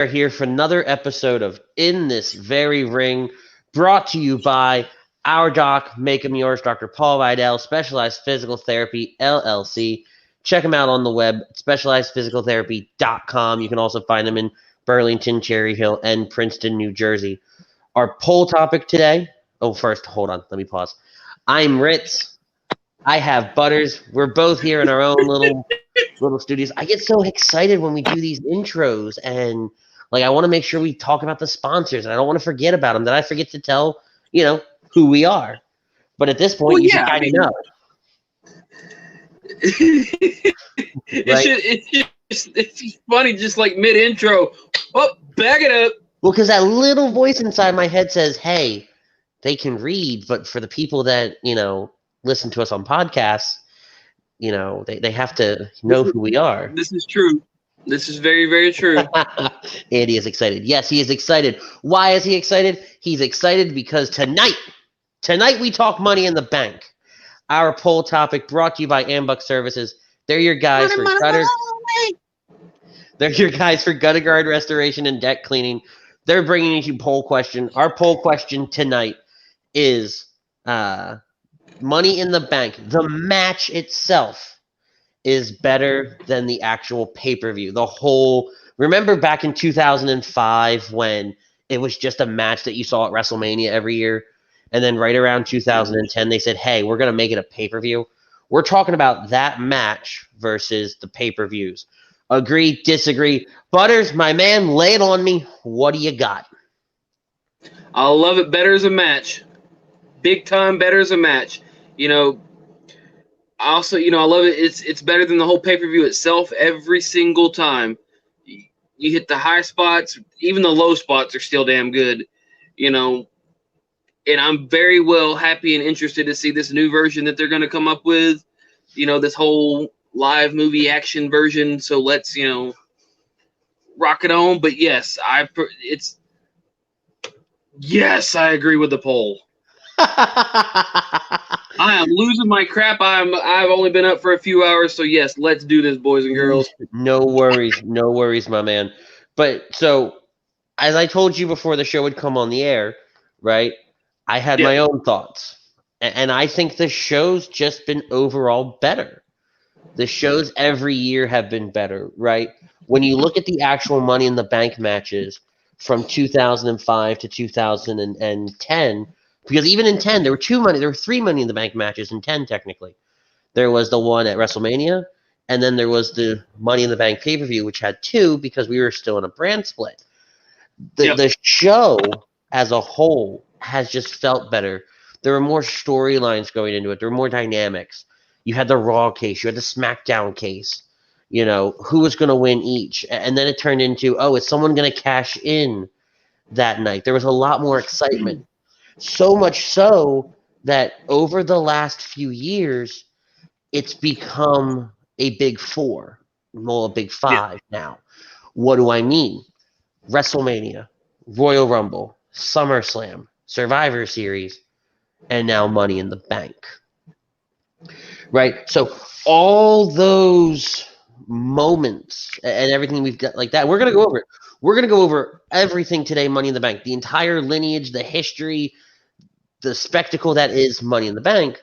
are here for another episode of In This Very Ring, brought to you by our doc, Make 'em Yours, Dr. Paul Vidal, Specialized Physical Therapy, LLC. Check him out on the web, specializedphysicaltherapy.com. You can also find him in Burlington, Cherry Hill, and Princeton, New Jersey. Our poll topic today, first, hold on, let me pause. I'm Ritz. I have Butters. We're both here in our own little studios. I get so excited when we do these intros, and I want to make sure we talk about the sponsors, and I don't want to forget about them. That I forget to tell who we are. But at this point, you should kind of know. It's funny, just like mid intro. Oh, back it up. Well, because that little voice inside my head says, "Hey, they can read," but for the people that listen to us on podcasts, they have to know who we are. This is true. This is very, very true. Andy is excited. Yes, he is excited. Why is he excited? He's excited because tonight we talk Money in the Bank. Our poll topic brought to you by Ambuck Services. They're your guys for gutter. They're your guys for gutter guard restoration and deck cleaning. They're bringing you poll question. Our poll question tonight is Money in the Bank. The match itself is better than the actual pay-per-view. Remember back in 2005 when it was just a match that you saw at WrestleMania every year? And then right around 2010, they said, hey, we're going to make it a pay-per-view. We're talking about that match versus the pay-per-views. Agree, disagree? Butters, my man, lay it on me. What do you got? I love it better as a match. Big time better as a match. I love it. It's better than the whole pay-per-view itself every single time. You hit the high spots, even the low spots are still damn good, And I'm very well happy and interested to see this new version that they're going to come up with, this whole live movie action version. So let's, rock it on. But yes, I agree with the poll. I am losing my crap. I've only been up for a few hours, so yes, let's do this, boys and girls. No worries, my man. But so, as I told you before the show would come on the air, right? I had my own thoughts, and I think the show's just been overall better. The shows every year have been better, right? When you look at the actual Money in the Bank matches from 2005 to 2010. Because even in 10, there were 3 Money in the Bank matches in 10, technically. There was the one at WrestleMania, and then there was the Money in the Bank pay-per-view, which had 2 because we were still in a brand split. The show as a whole has just felt better. There were more storylines going into it. There were more dynamics. You had the Raw case. You had the SmackDown case. Who was going to win each. And then it turned into, is someone going to cash in that night? There was a lot more excitement. So much so that over the last few years, it's become a big 4, well, a big 5 now. What do I mean? WrestleMania, Royal Rumble, SummerSlam, Survivor Series, and now Money in the Bank. Right? So all those moments and everything we've got like that, we're going to go over it. We're going to go over everything today, Money in the Bank, the entire lineage, the history, the spectacle that is Money in the Bank,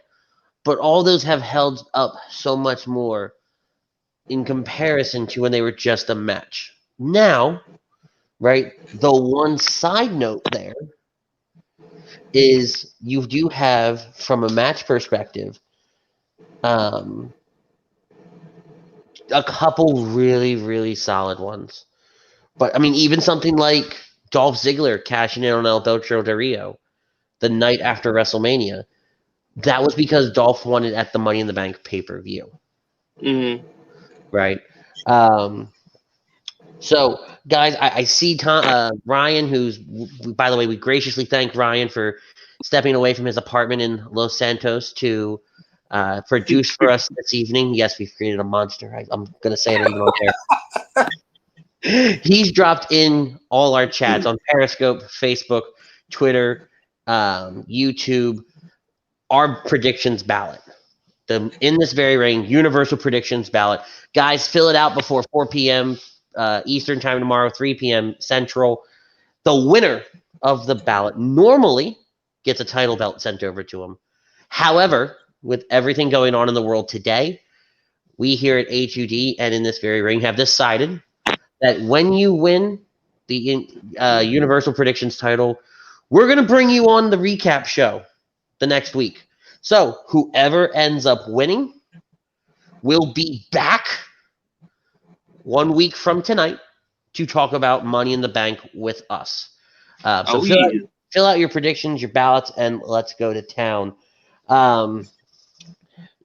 but all those have held up so much more in comparison to when they were just a match. Now, right, the one side note there is you do have, from a match perspective, a couple really, really solid ones. But, I mean, even something like Dolph Ziggler cashing in on El Beltro de Rio the night after WrestleMania, that was because Dolph won it at the Money in the Bank pay-per-view. Mm-hmm. Right? So, guys, I see Ryan, who's, by the way, we graciously thank Ryan for stepping away from his apartment in Los Santos to produce for us this evening. Yes, we've created a monster. I'm going to say it even on there. He's dropped in all our chats on Periscope, Facebook, Twitter, YouTube, our predictions ballot. In this very ring, Universal Predictions Ballot. Guys, fill it out before 4 p.m. Eastern time tomorrow, 3 p.m. Central. The winner of the ballot normally gets a title belt sent over to him. However, with everything going on in the world today, we here at HUD and in this very ring have decided that when you win the Universal Predictions title, we're going to bring you on the recap show the next week. So whoever ends up winning will be back 1 week from tonight to talk about Money in the Bank with us. So fill out your predictions, your ballots, and let's go to town.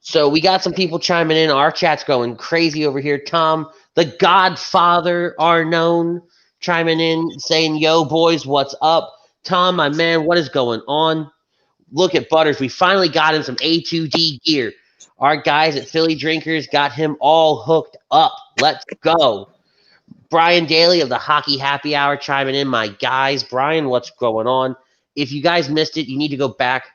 So we got some people chiming in. Our chat's going crazy over here. Tom, the Godfather, Arnone, chiming in, saying, yo, boys, what's up? Tom, my man, what is going on? Look at Butters. We finally got him some A2D gear. Our guys at Philly Drinkers got him all hooked up. Let's go. Brian Daly of the Hockey Happy Hour chiming in. My guys, Brian, what's going on? If you guys missed it, you need to go back.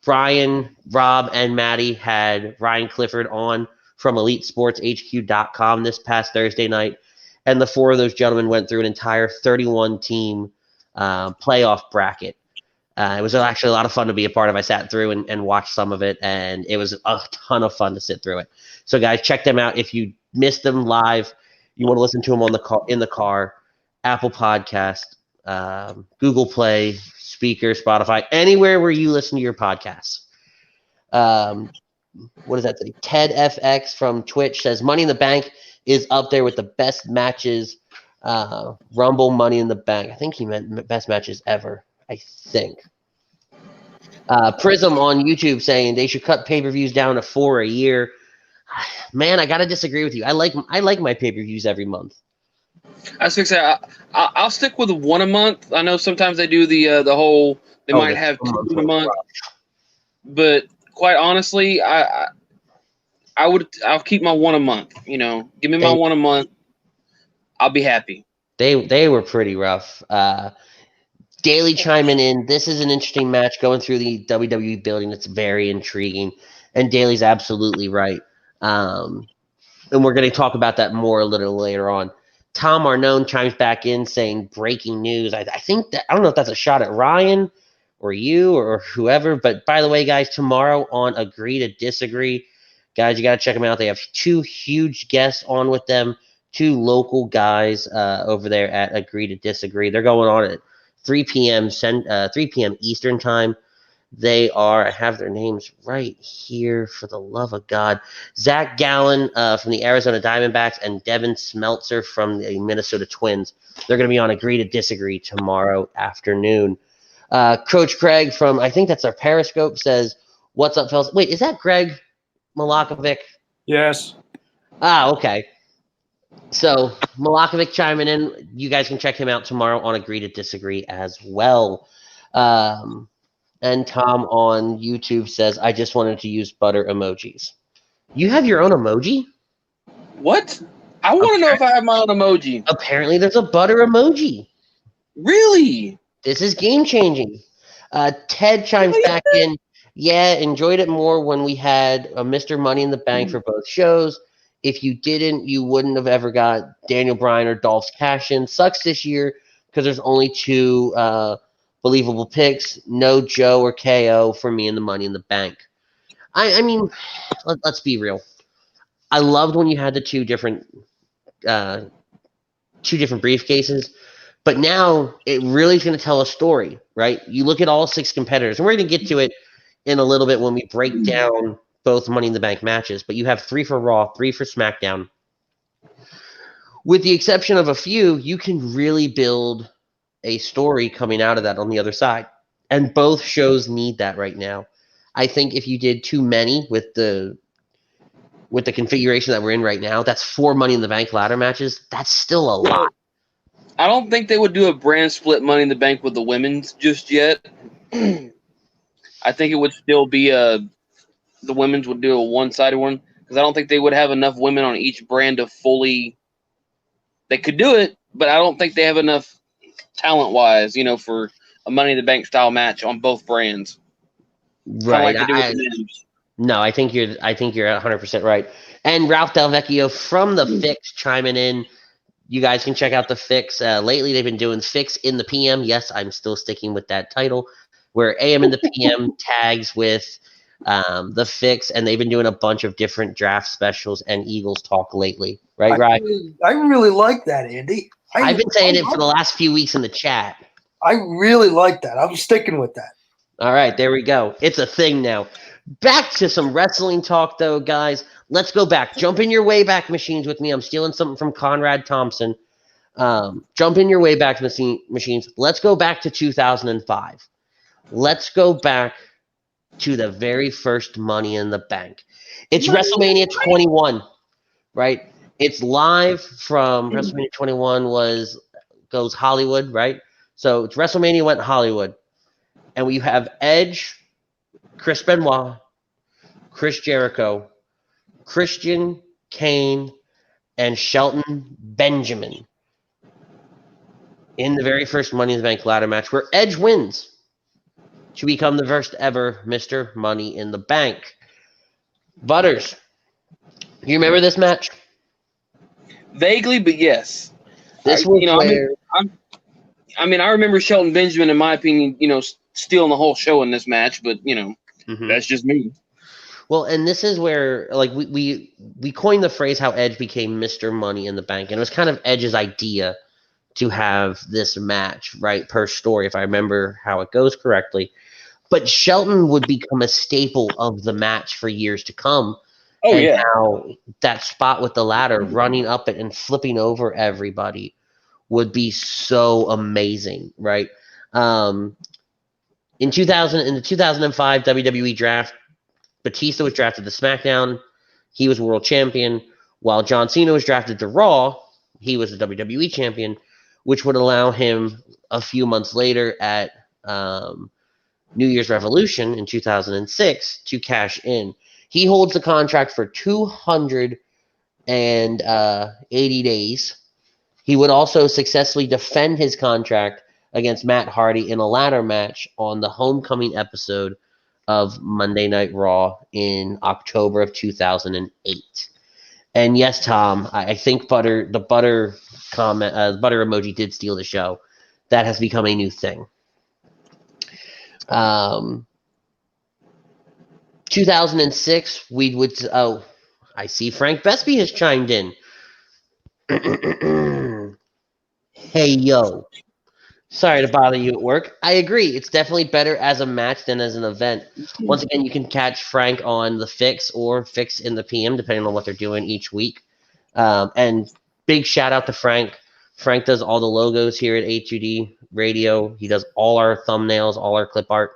Brian, Rob, and Maddie had Ryan Clifford on from EliteSportsHQ.com this past Thursday night, and the four of those gentlemen went through an entire 31-team playoff bracket. It was actually a lot of fun to be a part of. I sat through and watched some of it, and it was a ton of fun to sit through it. So, guys, check them out. If you missed them live, you want to listen to them in the car, Apple Podcast, Google Play, Speaker, Spotify, anywhere where you listen to your podcasts. What does that say? Ted FX from Twitch says Money in the Bank is up there with the best matches. Rumble, Money in the Bank. I think he meant best matches ever. I think. Prism on YouTube saying they should cut pay-per-views down to 4 a year. Man, I gotta disagree with you. I like my pay-per-views every month. I was gonna say I'll stick with 1 a month. I know sometimes they do the whole they might have 2 a month, but quite honestly, I'll keep my 1 a month. You know, give me my 1 a month. I'll be happy. They were pretty rough. Daily chiming in. This is an interesting match going through the WWE building. It's very intriguing, and Daly's absolutely right. And we're going to talk about that more a little later on. Tom Arnone chimes back in saying breaking news. I think that I don't know if that's a shot at Ryan or you or whoever. But by the way, guys, tomorrow on Agree to Disagree, guys, you got to check them out. They have 2 huge guests on with them, 2 local guys over there at Agree to Disagree. They're going on at 3 p.m. 3 p.m. Eastern time. They are, I have their names right here for the love of God. Zach Gallen from the Arizona Diamondbacks and Devin Smeltzer from the Minnesota Twins. They're going to be on Agree to Disagree tomorrow afternoon. Coach Greg from, I think that's our Periscope, says, what's up, fellas? Wait, is that Greg Malakovic? Yes. Okay. So Malakovic chiming in. You guys can check him out tomorrow on Agree to Disagree as well. And Tom on YouTube says, I just wanted to use butter emojis. You have your own emoji? What? I want to know if I have my own emoji. Apparently there's a butter emoji. Really? This is game changing. Ted chimes back in. Yeah, enjoyed it more when we had a Mr. Money in the Bank for both shows. If you didn't, you wouldn't have ever got Daniel Bryan or Dolph's cash in. Sucks this year because there's only 2 believable picks. No Joe or KO for me in the Money in the Bank. I mean, let's be real. I loved when you had the 2 different briefcases, but now it really is going to tell a story, right? You look at all 6 competitors, and we're going to get to it in a little bit when we break down both Money in the Bank matches, but you have 3 for Raw, 3 for SmackDown. With the exception of a few, you can really build a story coming out of that on the other side. And both shows need that right now. I think if you did too many with the configuration that we're in right now, that's 4 Money in the Bank ladder matches. That's still a lot. I don't think they would do a brand split Money in the Bank with the women's just yet. I think it would still be the women's would do a one-sided one because I don't think they would have enough women on each brand to fully. They could do it, but I don't think they have enough talent-wise, for a Money in the Bank style match on both brands. Right. Like they do with the men's. No, I think you're 100% right. And Ralph Del Vecchio from the Fix chiming in. You guys can check out the Fix. Lately, they've been doing Fix in the PM. Yes, I'm still sticking with that title, where AM in the PM tags with the Fix, and they've been doing a bunch of different draft specials and Eagles talk lately. Right, Ryan? I really like that, Andy. I've been saying it for the last few weeks in the chat. I really like that. I'm sticking with that. All right, there we go. It's a thing now. Back to some wrestling talk, though, guys. Let's go back. Jump in your Wayback Machines with me. I'm stealing something from Conrad Thompson. Jump in your Wayback Machines. Let's go back to 2005. Let's go back to the very first Money in the Bank. It's WrestleMania 21, right? It's live from WrestleMania 21 goes Hollywood, right? So it's WrestleMania went Hollywood. And we have Edge, Chris Benoit, Chris Jericho, Christian, Kane, and Shelton Benjamin in the very first Money in the Bank ladder match, where Edge wins to become the first ever Mr. Money in the Bank. Butters, do you remember this match? Vaguely, but yes. This was where... I remember Shelton Benjamin, in my opinion, stealing the whole show in this match, but that's just me. Well, and this is where we coined the phrase how Edge became Mr. Money in the Bank, and it was kind of Edge's idea to have this match, right, per story, if I remember how it goes correctly. But Shelton would become a staple of the match for years to come. Oh, and yeah. How that spot with the ladder, running up it and flipping over everybody, would be so amazing, right? In the 2005 WWE draft, Batista was drafted to SmackDown. He was world champion, while John Cena was drafted to Raw. He was the WWE champion, which would allow him a few months later at New Year's Revolution in 2006 to cash in. He holds the contract for 280 days. He would also successfully defend his contract against Matt Hardy in a ladder match on the homecoming episode of Monday Night Raw in October of 2008. And yes, Tom, I think the butter emoji did steal the show. That has become a new thing. 2006, I see Frank Besby has chimed in. Hey, yo. Sorry to bother you at work. I agree. It's definitely better as a match than as an event. Once again, you can catch Frank on the Fix or Fix in the PM, depending on what they're doing each week. And big shout out to Frank. Frank does all the logos here at A2D Radio. He does all our thumbnails, all our clip art.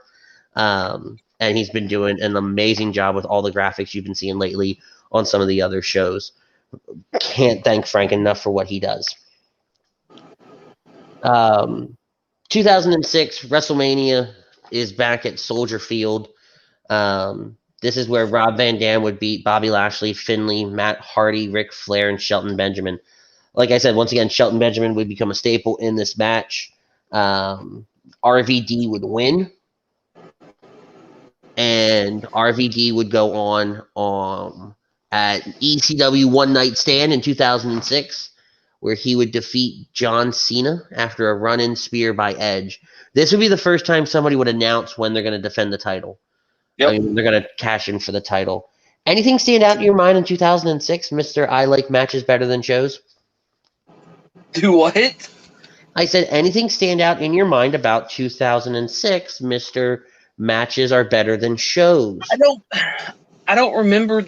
And he's been doing an amazing job with all the graphics you've been seeing lately on some of the other shows. Can't thank Frank enough for what he does. 2006, WrestleMania is back at Soldier Field. This is where Rob Van Dam would beat Bobby Lashley, Finlay, Matt Hardy, Ric Flair, and Shelton Benjamin. Like I said, once again, Shelton Benjamin would become a staple in this match. RVD would win. And RVD would go on at ECW One Night Stand in 2006, where he would defeat John Cena after a run-in spear by Edge. This would be the first time somebody would announce when they're going to defend the title. Yep. I mean, they're going to cash in for the title. Anything stand out in your mind in 2006, Mr. I like matches better than shows? Do what? I said anything stand out in your mind about 2006, Mr. Matches are better than shows. I don't remember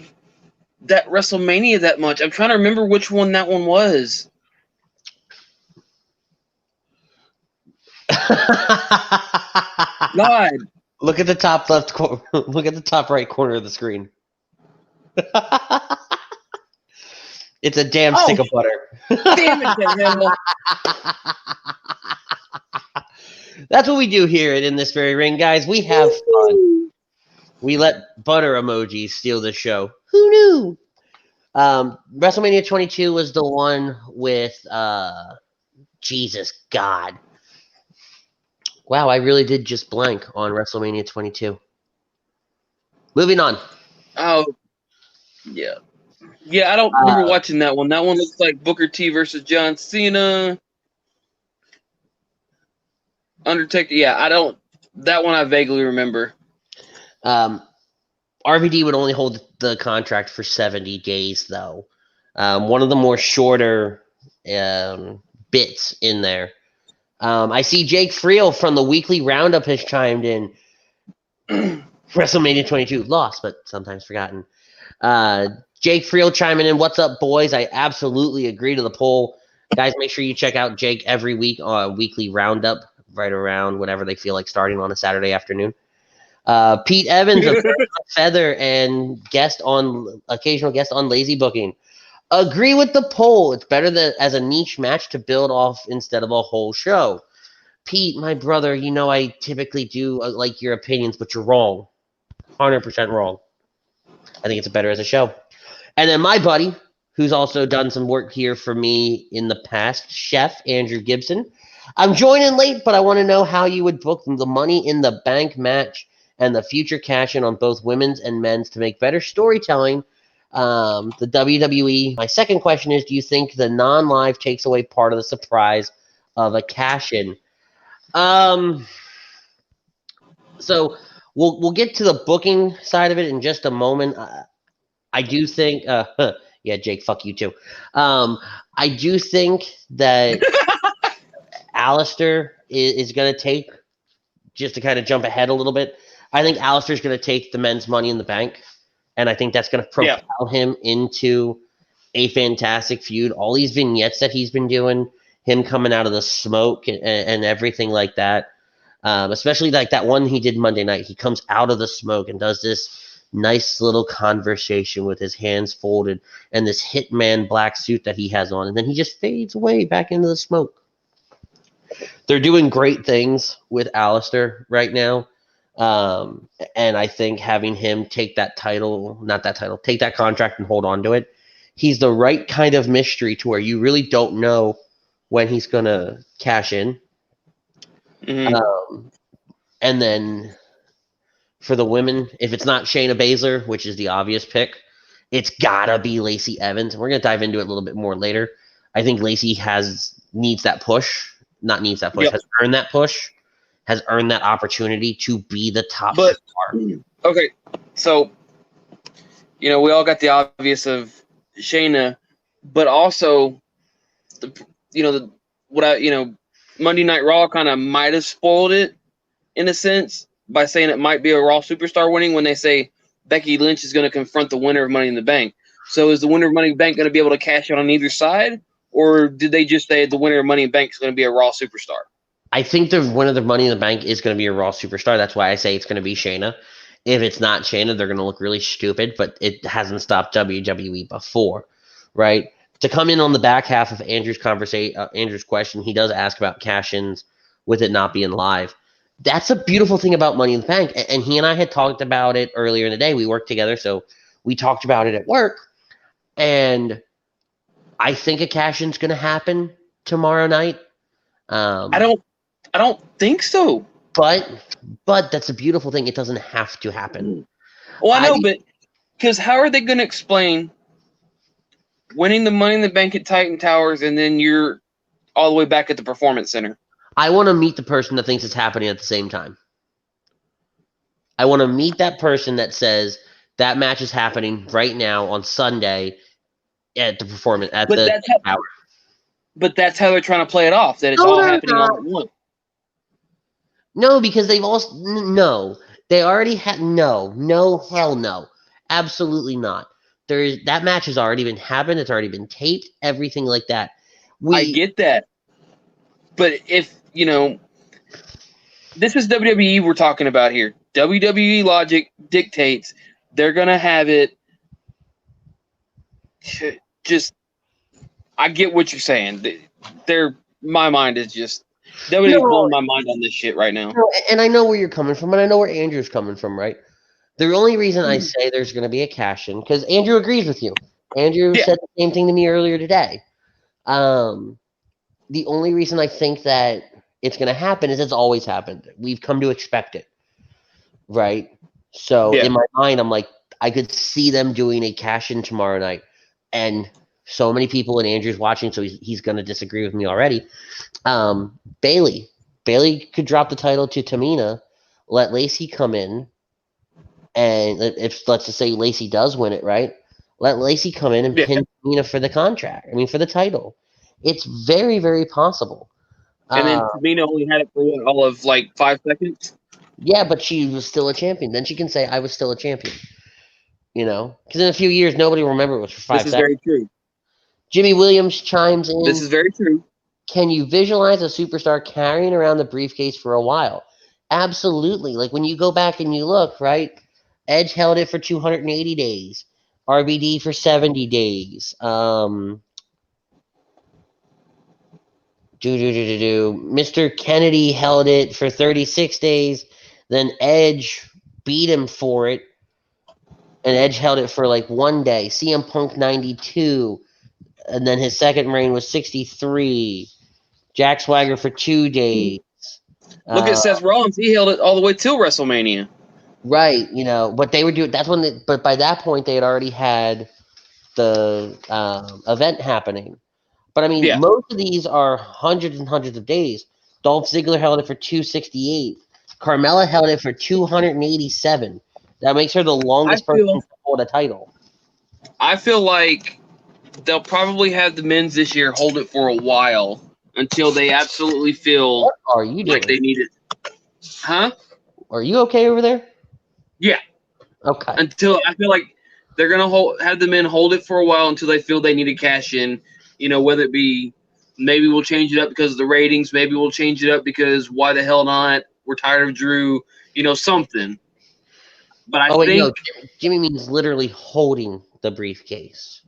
that WrestleMania that much. I'm trying to remember which one that one was. God. Look at the top left corner. Look at the top right corner of the screen. It's a damn stick of butter. Damn it, That's what we do here in this very ring, guys. We have fun. We let butter emojis steal the show. Who knew? WrestleMania 22 was the one with Jesus God. Wow, I really did just blank on WrestleMania 22. Moving on. Oh, yeah. Yeah, I don't remember watching that one. That one looks like Booker T versus John Cena. Undertaker. Yeah, I don't. That one I vaguely remember. RVD would only hold the contract for 70 days, though. One of the more shorter bits in there. I see Jake Friel from the Weekly Roundup has chimed in. WrestleMania 22 lost, but sometimes forgotten. Jake Friel chiming in. What's up, boys? I absolutely agree to the poll. Guys, make sure you check out Jake every week on Weekly Roundup, right around whenever they feel like starting on a Saturday afternoon. Pete Evans of Feather and occasional guest on Lazy Booking. Agree with the poll. It's better as a niche match to build off instead of a whole show. Pete, my brother, you know I typically do like your opinions, but you're wrong. 100% wrong. I think it's better as a show. And then my buddy, who's also done some work here for me in the past, Chef Andrew Gibson. I'm joining late, but I want to know how you would book the Money in the Bank match and the future cash in on both women's and men's to make better storytelling. The WWE. My second question is, do you think the non-live takes away part of the surprise of a cash in? So we'll get to the booking side of it in just a moment. I do think, yeah, Jake, fuck you too. I do think that Alistair is going to take, just to kind of jump ahead a little bit, I think Alistair's going to take the men's Money in the Bank, and I think that's going to propel him into a fantastic feud. All these vignettes that he's been doing, him coming out of the smoke and everything like that, especially like that one he did Monday night. He comes out of the smoke and does this nice little conversation with his hands folded and this Hitman black suit that he has on, and then he just fades away back into the smoke. They're doing great things with Alistair right now. And I think having him take that take that contract and hold on to it, he's the right kind of mystery to where you really don't know when he's going to cash in. Mm-hmm. And then for the women, if it's not Shayna Baszler, which is the obvious pick, it's gotta be Lacey Evans. We're gonna dive into it a little bit more later. I think Lacey has earned that push, has earned that opportunity to be the top star. Okay, so we all got the obvious of Shayna, but also Monday Night Raw kind of might have spoiled it in a sense by saying it might be a Raw superstar winning when they say Becky Lynch is going to confront the winner of Money in the Bank. So is the winner of Money in the Bank going to be able to cash in on either side, or did they just say the winner of Money in the Bank is going to be a Raw superstar? I think the winner of the Money in the Bank is going to be a Raw superstar. That's why I say it's going to be Shayna. If it's not Shayna, they're going to look really stupid, but it hasn't stopped WWE before, right? To come in on the back half of Andrew's question, he does ask about cash-ins with it not being live. That's a beautiful thing about Money in the Bank, and he and I had talked about it earlier in the day. We worked together, so we talked about it at work, and I think a cash-in's going to happen tomorrow night. I don't think so. But that's a beautiful thing. It doesn't have to happen. Well, I know, but because how are they going to explain winning the Money in the Bank at Titan Towers and then you're all the way back at the Performance Center? I want to meet the person that thinks it's happening at the same time. I want to meet that person that says that match is happening right now on Sunday at the Performance Tower. But that's how they're trying to play it off, that it's all happening all at once. No, because they've also they already had hell no, absolutely not. That match has already been happened. It's already been taped. Everything like that. I get that, but if this is WWE we're talking about here. WWE logic dictates they're gonna have it. Just, I get what you're saying. My mind is just WWE's blowing my mind on this shit right now. No, and I know where you're coming from, and I know where Andrew's coming from, right? The only reason I say there's going to be a cash-in, because Andrew agrees with you. Andrew said the same thing to me earlier today. The only reason I think that it's going to happen is it's always happened. We've come to expect it, right? So in my mind, I'm like, I could see them doing a cash-in tomorrow night. and so many people, and Andrew's watching, so he's going to disagree with me already. Bailey could drop the title to Tamina, let Lacey come in, and if let's just say Lacey does win it, right? Let Lacey come in and pin Tamina for the contract. I mean, for the title. It's very, very possible. And then Tamina only had it for all of like 5 seconds. Yeah, but she was still a champion. Then she can say, "I was still a champion." Because in a few years, nobody will remember it was for 5 This is seconds. very true. Jimmy Williams chimes in. This is very true. Can you visualize a superstar carrying around the briefcase for a while? Absolutely. Like when you go back and you look, right? Edge held it for 280 days. RBD for 70 days. Mr. Kennedy held it for 36 days. Then Edge beat him for it. And Edge held it for like 1 day. CM Punk 92. And then his second reign was 63. Jack Swagger for 2 days. Look at Seth Rollins. He held it all the way till WrestleMania. Right, but they were doing that's when. But by that point, they had already had the event happening. But I mean, most of these are hundreds and hundreds of days. Dolph Ziggler held it for 268. Carmella held it for 287. That makes her the longest person to hold a title. I feel like they'll probably have the men's this year hold it for a while until they absolutely feel what are you doing? Like they need it. Huh? Are you okay over there? Yeah. Okay. Until I feel like they're gonna have the men hold it for a while until they feel they need to cash in. Whether it be maybe we'll change it up because of the ratings, maybe we'll change it up because why the hell not? We're tired of Drew. Something. But I think no, Jimmy means literally holding the briefcase.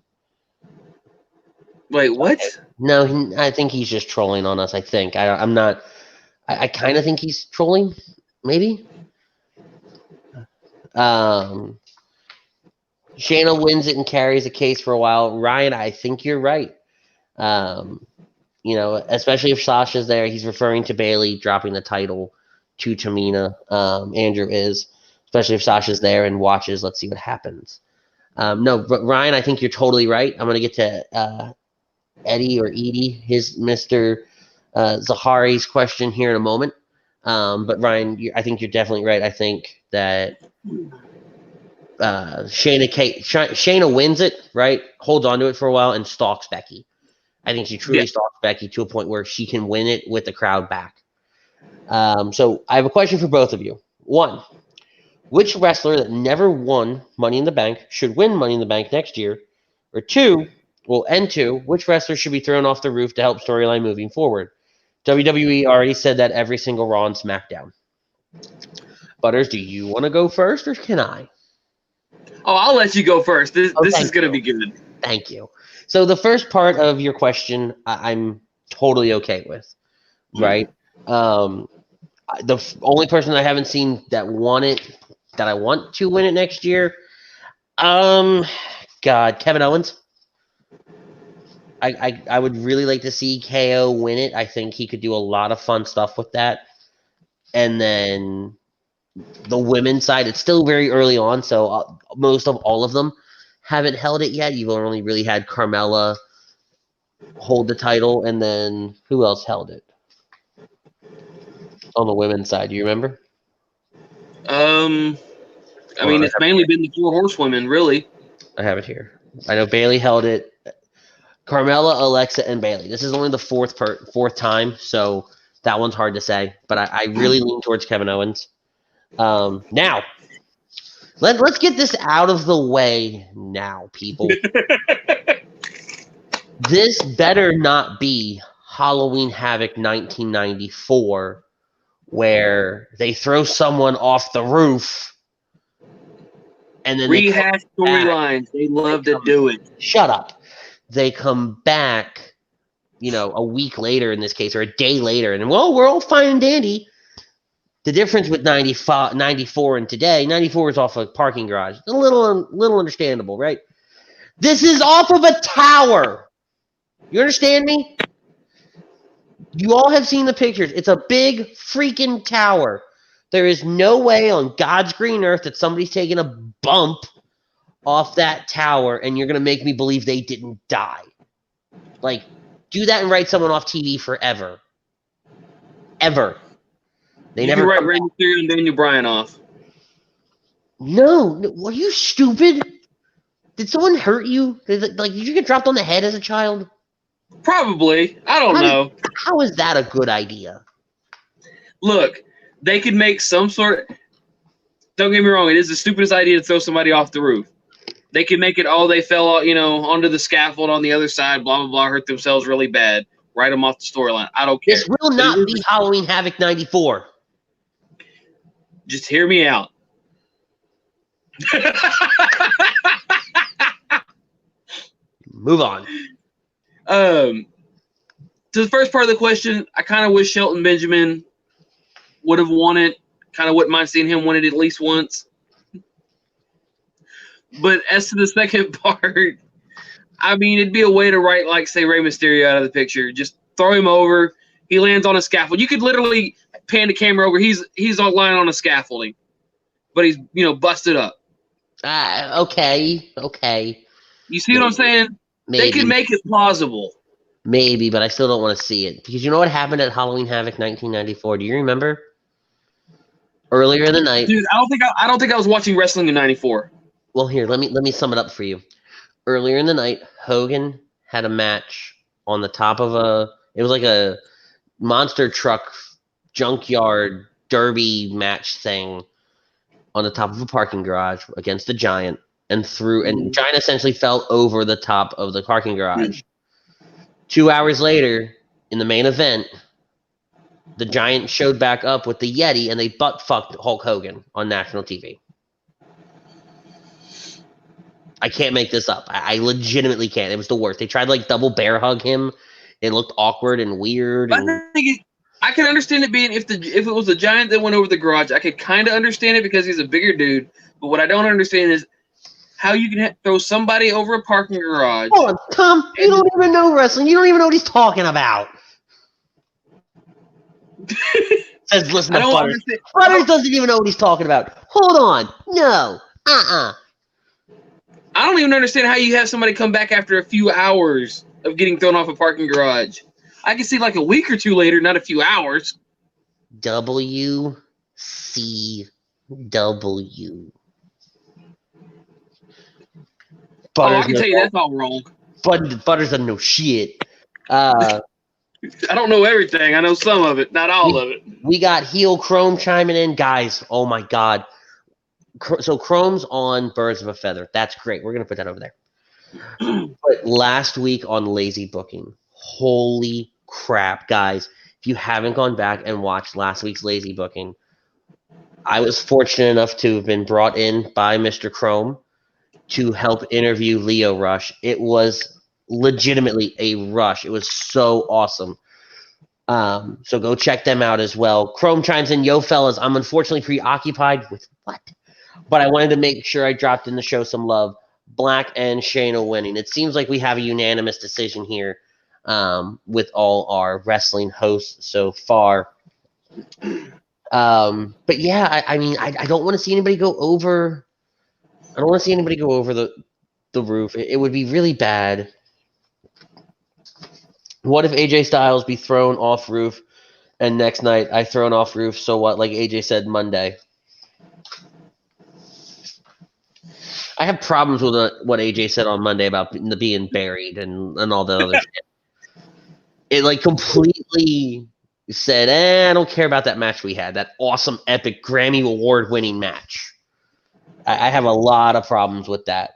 Wait, what? No, I think he's just trolling on us. I think I'm not. I kind of think he's trolling, maybe. Shayna wins it and carries a case for a while. Ryan, I think you're right. Especially if Sasha's there, he's referring to Bailey dropping the title to Tamina. Andrew is, especially if Sasha's there and watches. Let's see what happens. No, but Ryan, I think you're totally right. I'm going to get to Eddie or Edie, his Mr. Zahari's question here in a moment. But Ryan, I think you're definitely right. I think that Shayna wins it, right? Holds on to it for a while and stalks Becky. I think she truly stalks Becky to a point where she can win it with the crowd back. So I have a question for both of you. 1, which wrestler that never won Money in the Bank should win Money in the Bank next year? Or 2, which wrestler should be thrown off the roof to help storyline moving forward? WWE already said that every single Raw and SmackDown. Butters, do you want to go first or can I? Oh, I'll let you go first. This is going to be good. Thank you. So the first part of your question, I'm totally okay with, right? The only person I haven't seen that won it, that I want to win it next year, Kevin Owens. I would really like to see KO win it. I think he could do a lot of fun stuff with that. And then the women's side, it's still very early on, so most of all of them haven't held it yet. You've only really had Carmella hold the title, and then who else held it on the women's side? Do you remember? I mean, it's mainly been the 4 horsewomen, really. I have it here. I know Bailey held it. Carmella, Alexa, and Bailey. This is only the fourth time, so that one's hard to say. But I really lean towards Kevin Owens. Now, let's get this out of the way now, people. This better not be Halloween Havoc 1994, where they throw someone off the roof and then rehash storylines. They love to do it. Shut up. They come back, a week later in this case, or a day later, and we're all fine and dandy. The difference with 94 and today, 94 is off a parking garage. A little understandable, right? This is off of a tower. You understand me? You all have seen the pictures. It's a big freaking tower. There is no way on God's green earth that somebody's taking a bump off that tower and you're going to make me believe they didn't die. Like, do that and write someone off TV forever. Ever. They never can write come Rey Mysterio and Daniel Bryan off. No, are you stupid? Did someone hurt you? Did you get dropped on the head as a child? Probably. I don't know. How is that a good idea? Look, they could make some sort. Don't get me wrong. It is the stupidest idea to throw somebody off the roof. They could make it they fell, onto the scaffold on the other side. Blah blah blah. Hurt themselves really bad. Write them off the storyline. I don't care. This will not be Halloween Havoc 94. Just hear me out. Move on. To the first part of the question, I kind of wish Shelton Benjamin would have won it. Kind of wouldn't mind seeing him win it at least once. But as to the second part, I mean, it'd be a way to write, like, say, Rey Mysterio out of the picture. Just throw him over. He lands on a scaffold. You could literally pan the camera over. He's lying on a scaffolding, but he's busted up. Okay. You see what I'm saying? Maybe. They could make it plausible. Maybe, but I still don't want to see it because you know what happened at Halloween Havoc 1994. Do you remember? Earlier in the night, dude. I don't think I was watching wrestling in '94. Well, here, let me sum it up for you. Earlier in the night, Hogan had a match on the top of it was like a monster truck junkyard derby match thing on the top of a parking garage against the Giant and Giant essentially fell over the top of the parking garage. 2 hours later, in the main event, the Giant showed back up with the Yeti and they butt fucked Hulk Hogan on national TV. I can't make this up. I legitimately can't. It was the worst. They tried to double bear hug him. It looked awkward and weird. I can understand it being if it was the Giant that went over the garage. I could kind of understand it because he's a bigger dude. But what I don't understand is how you can throw somebody over a parking garage. Hold on, Tom. You don't even know wrestling. You don't even know what he's talking about. Says listen to Butters. Butters doesn't even know what he's talking about. Hold on. No. I don't even understand how you have somebody come back after a few hours of getting thrown off a parking garage. I can see a week or two later, not a few hours. WCW. I can tell you that's all wrong. Butters doesn't know shit. I don't know everything. I know some of it, not all of it. We got heel Chrome chiming in. Guys, oh my God. So Chrome's on Birds of a Feather. That's great. We're going to put that over there. But last week on Lazy Booking, holy crap, guys. If you haven't gone back and watched last week's Lazy Booking, I was fortunate enough to have been brought in by Mr. Chrome to help interview Leo Rush. It was legitimately a rush. It was so awesome. So go check them out as well. Chrome chimes in, yo, fellas, I'm unfortunately preoccupied with what? But I wanted to make sure I dropped in to show some love. Black and Shayna winning. It seems like we have a unanimous decision here with all our wrestling hosts so far. But yeah, I mean, I don't want to see anybody go over. I don't want to see anybody go over the roof. It would be really bad. What if AJ Styles be thrown off roof and next night I thrown off roof? So what? Like AJ said Monday. I have problems with what AJ said on Monday about being buried and all the other shit. It completely said, I don't care about that match we had. That awesome, epic, Grammy Award-winning match. I have a lot of problems with that.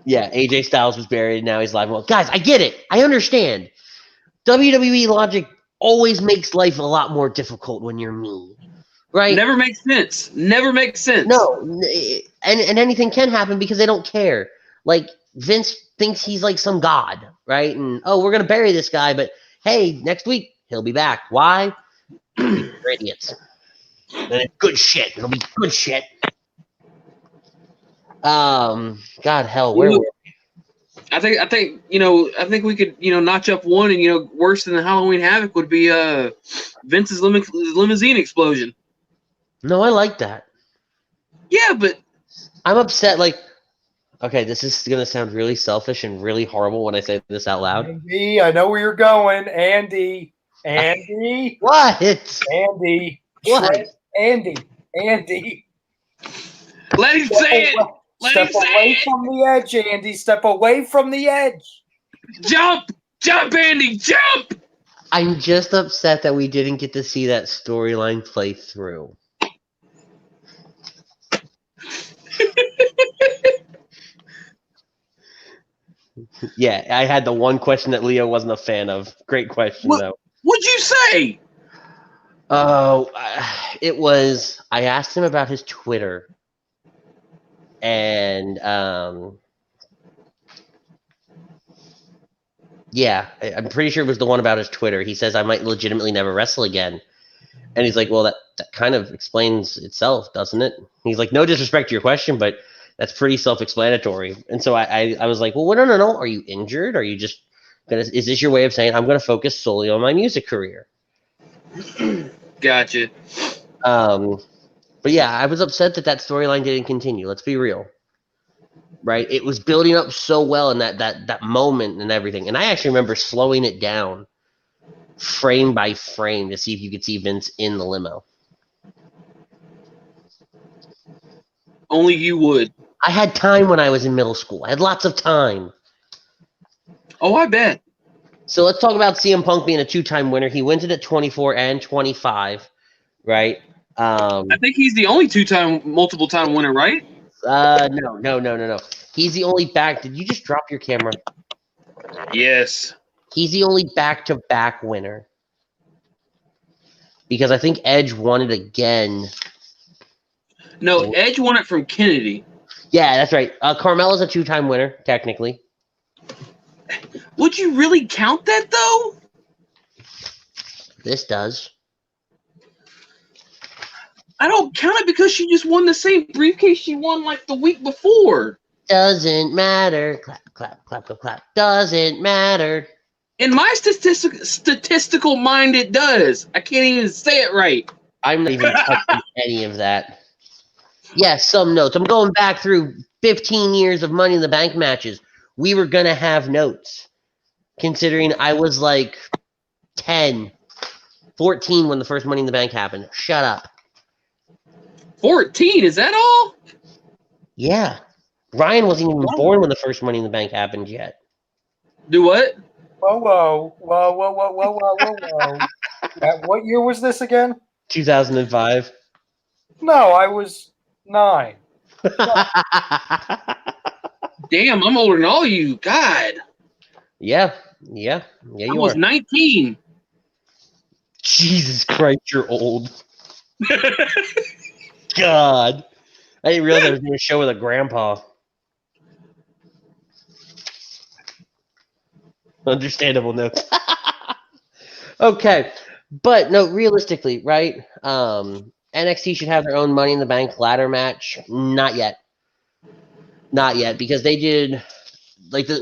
Yeah, AJ Styles was buried, now he's alive. Well, guys, I get it. I understand. WWE logic always makes life a lot more difficult when you're me. Right? Never makes sense. No, and anything can happen because they don't care. Vince thinks he's some god, right? And we're gonna bury this guy, but hey, next week he'll be back. Why? We're idiots. And it's good shit. It'll be good shit. God, hell, where were we? I think we could notch up one, and worse than the Halloween Havoc would be Vince's limousine explosion. No, I like that. Yeah, but I'm upset. Okay, this is gonna sound really selfish and really horrible when I say this out loud. Andy, I know where you're going. Andy. What? Andy. What? Andy. Andy. Let him say it. Let Step him say away it. from the edge, Andy. Step away from the edge. Jump, Andy, jump. I'm just upset that we didn't get to see that storyline play through. Yeah, I had the one question that Leo wasn't a fan of. Great question, though. What'd you say? Oh, it was. I asked him about his Twitter, and yeah, I'm pretty sure it was the one about his Twitter. He says I might legitimately never wrestle again, and he's like, "Well, that kind of explains itself, doesn't it?" He's like, "No disrespect to your question, but that's pretty self-explanatory." And so I was like, "Well, no. Are you injured? Are you just gonna? Is this your way of saying I'm gonna focus solely on my music career?" Gotcha. But yeah, I was upset that storyline didn't continue. Let's be real, right? It was building up so well in that moment and everything, and I actually remember slowing it down frame by frame to see if you could see Vince in the limo. Only you would. I had time when I was in middle school. I had lots of time. Oh, I bet. So let's talk about CM Punk being a two-time winner. He wins it at 24 and 25, right? I think he's the only multiple-time winner, right? No. He's the only back. Did you just drop your camera? Yes. He's the only back-to-back winner. Because I think Edge won it again. No, Edge won it from Kennedy. Yeah, that's right. Carmella's a two-time winner, technically. Would you really count that, though? This does. I don't count it because she just won the same briefcase she won like the week before. Doesn't matter. Clap, clap, clap, clap, clap. Doesn't matter. In my statistical mind, it does. I can't even say it right. I'm not even touching any of that. Yes, some notes. I'm going back through 15 years of Money in the Bank matches. We were going to have notes, considering I was like 10, 14 when the first Money in the Bank happened. Shut up. 14, is that all? Yeah. Ryan wasn't even born when the first Money in the Bank happened yet. Do what? Whoa. What year was this again? 2005. No, I was 9. Damn, I'm older than all you. God. Yeah, I you was are. 19. Jesus Christ, you're old. God. I didn't realize I was doing a show with a grandpa. Understandable notes. Okay. But no, realistically, right? NXT should have their own Money in the Bank ladder match. Not yet. Not yet, because they did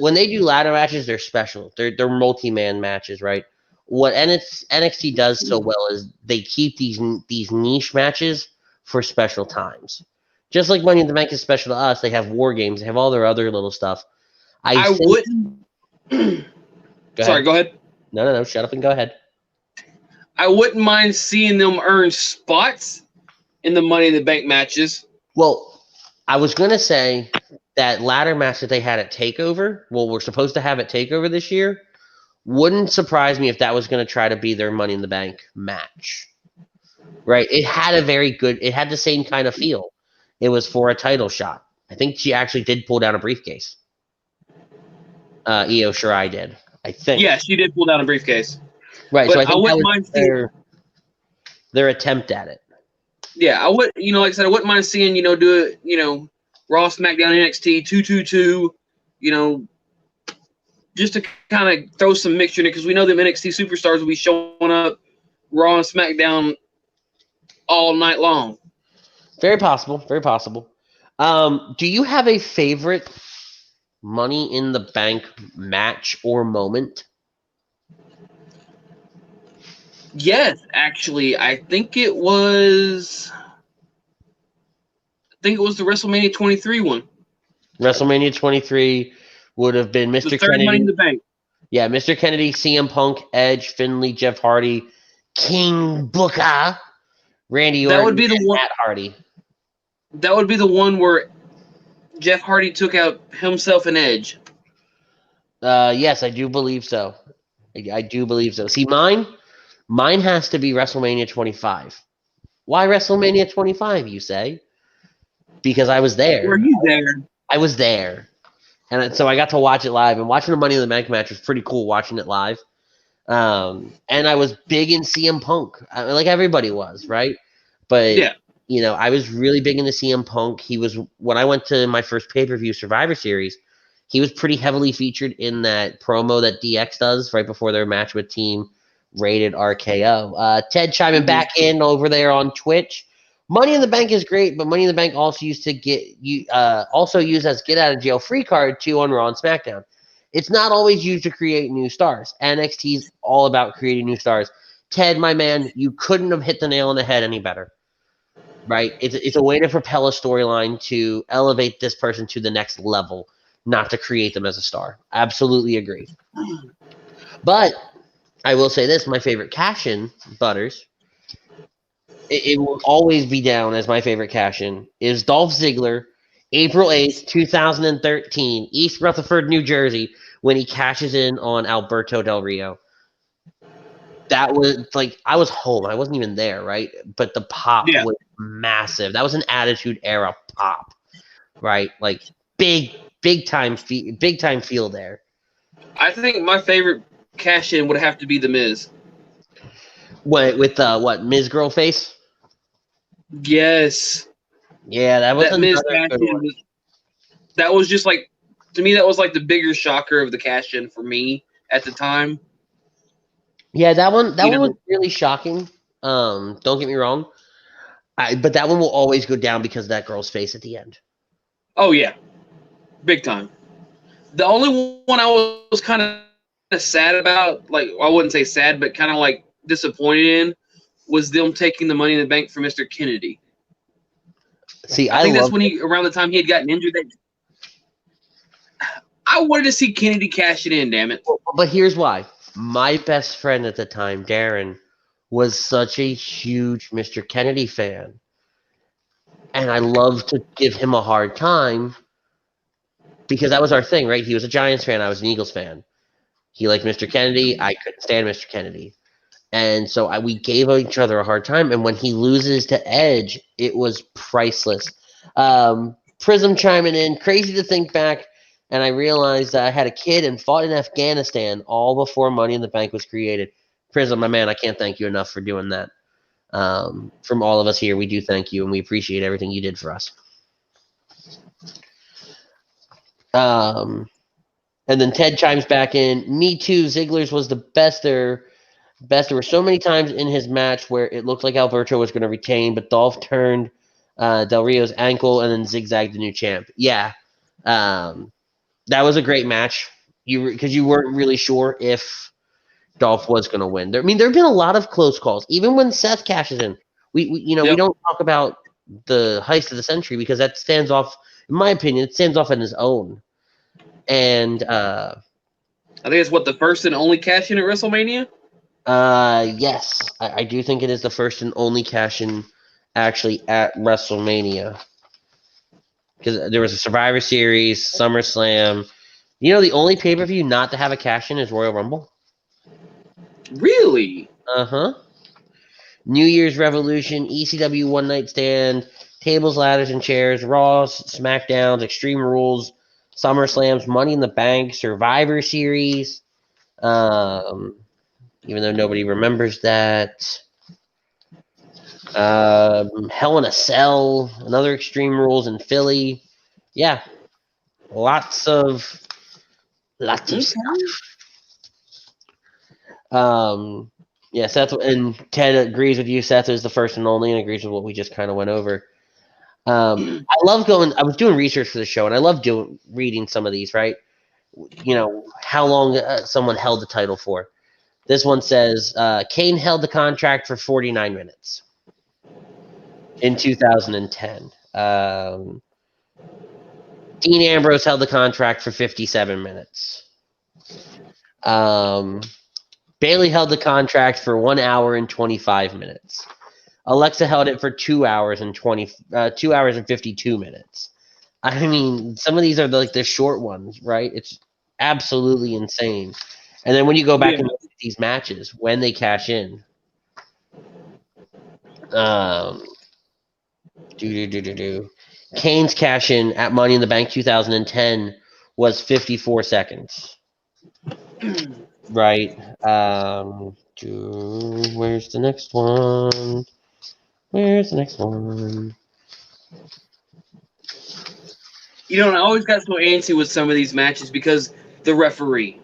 when they do ladder matches, they're special. They're multi-man matches, right? What NXT does so well is they keep these niche matches for special times. Just like Money in the Bank is special to us, they have War Games, they have all their other little stuff. I wouldn't. Sorry, go ahead. No. Shut up and go ahead. I wouldn't mind seeing them earn spots in the Money in the Bank matches. Well, I was going to say that ladder match that they had at TakeOver, we're supposed to have at TakeOver this year, wouldn't surprise me if that was going to try to be their Money in the Bank match. Right? It had it had the same kind of feel. It was for a title shot. I think she actually did pull down a briefcase. Io Shirai did, I think. Yeah, she did pull down a briefcase. Right, but so I think wouldn't that was their attempt at it. Yeah, I would, like I said, I wouldn't mind seeing, do it, Raw, SmackDown, NXT, 222, just to kind of throw some mixture in it, because we know them NXT superstars will be showing up Raw and SmackDown all night long. Very possible. Very possible. Do you have a favorite Money in the Bank match or moment? Yes, actually, I think it was the WrestleMania 23 one. WrestleMania 23 would have been The Mr. third Money in Kennedy. the Bank. Yeah, Mr. Kennedy, CM Punk, Edge, Finley, Jeff Hardy, King Booker, Randy That would Orton, be the and one. Matt Hardy. That would be the one where Jeff Hardy took out himself and Edge. Yes, I do believe so. I do believe so. See, mine has to be WrestleMania 25. Why WrestleMania 25, you say? Because I was Were there. you there? I was there. And so I got to watch it live. And watching the Money in the Bank match was pretty cool watching it live. And I was big in CM Punk, like everybody was, right? But Yeah. I was really big into CM Punk. He was when I went to my first pay-per-view Survivor Series. He was pretty heavily featured in that promo that DX does right before their match with Team Rated RKO. Ted chiming back in over there on Twitch. Money in the Bank is great, but Money in the Bank also used as get out of jail free card too on Raw and SmackDown. It's not always used to create new stars. NXT is all about creating new stars. Ted, my man, you couldn't have hit the nail on the head any better. Right? It's a way to propel a storyline to elevate this person to the next level, not to create them as a star. Absolutely agree. But I will say this, my favorite cash-in, Butters, it will always be down as my favorite cash-in, is Dolph Ziggler, April 8th, 2013, East Rutherford, New Jersey, when he cashes in on Alberto Del Rio. That was I was home. I wasn't even there, right? But the pop was massive. That was an Attitude Era pop, right? Like big time feel there. I think my favorite cash in would have to be The Miz. With what Ms. Girlface? Yes. Yeah, that was That Miz another cash good in one. that was just like, to me, that was like the bigger shocker of the cash in for me at the time. Yeah, that one was really shocking. Don't get me wrong. But that one will always go down because of that girl's face at the end. Oh yeah, big time. The only one I was kind of sad about, like I wouldn't say sad, but kind of like disappointed in, was them taking the Money in the Bank from Mr. Kennedy. See, I think that's when around the time he had gotten injured. I wanted to see Kennedy cash it in. Damn it! But here's why. My best friend at the time, Darren, was such a huge Mr. Kennedy fan. And I love to give him a hard time because that was our thing, right? He was a Giants fan. I was an Eagles fan. He liked Mr. Kennedy. I couldn't stand Mr. Kennedy. And so we gave each other a hard time. And when he loses to Edge, it was priceless. Prism chiming in, crazy to think back. And I realized that I had a kid and fought in Afghanistan all before Money in the Bank was created. Prism, my man, I can't thank you enough for doing that. From all of us here, we do thank you and we appreciate everything you did for us. And then Ted chimes back in. Me too. Ziggler's was the best. There were so many times in his match where it looked like Alberto was going to retain, but Dolph turned Del Rio's ankle and then zigzagged the new champ. Yeah, that was a great match. Because you weren't really sure if Dolph was going to win. There have been a lot of close calls. Even when Seth cashes in, we don't talk about the heist of the century because that stands off. In my opinion, it stands off on his own. And I think it's the first and only cash in at WrestleMania. Yes, I do think it is the first and only cash in actually at WrestleMania because there was a Survivor Series, SummerSlam. The only pay per view not to have a cash in is Royal Rumble. Really? New Year's Revolution, ECW One Night Stand, Tables, Ladders, and Chairs, Raws, SmackDowns, Extreme Rules, SummerSlams, Money in the Bank, Survivor Series. Even though nobody remembers that. Hell in a Cell, another Extreme Rules in Philly. Yeah, lots of stuff. Yeah, Seth and Ted agrees with you. Seth is the first and only, and agrees with what we just kind of went over. I love going. I was doing research for the show, and I love reading some of these. Right, how long someone held the title for. This one says Kane held the contract for 49 minutes in 2010. Dean Ambrose held the contract for 57 minutes. Bailey held the contract for 1 hour and 25 minutes. Alexa held it for 2 hours and 52 minutes. I mean, some of these are like the short ones, right? It's absolutely insane. And then when you go back and look at these matches, when they cash in, Kane's cash in at Money in the Bank 2010 was 54 seconds. Right. Where's the next one? Where's the next one? You know, I always got so antsy with some of these matches because the referee.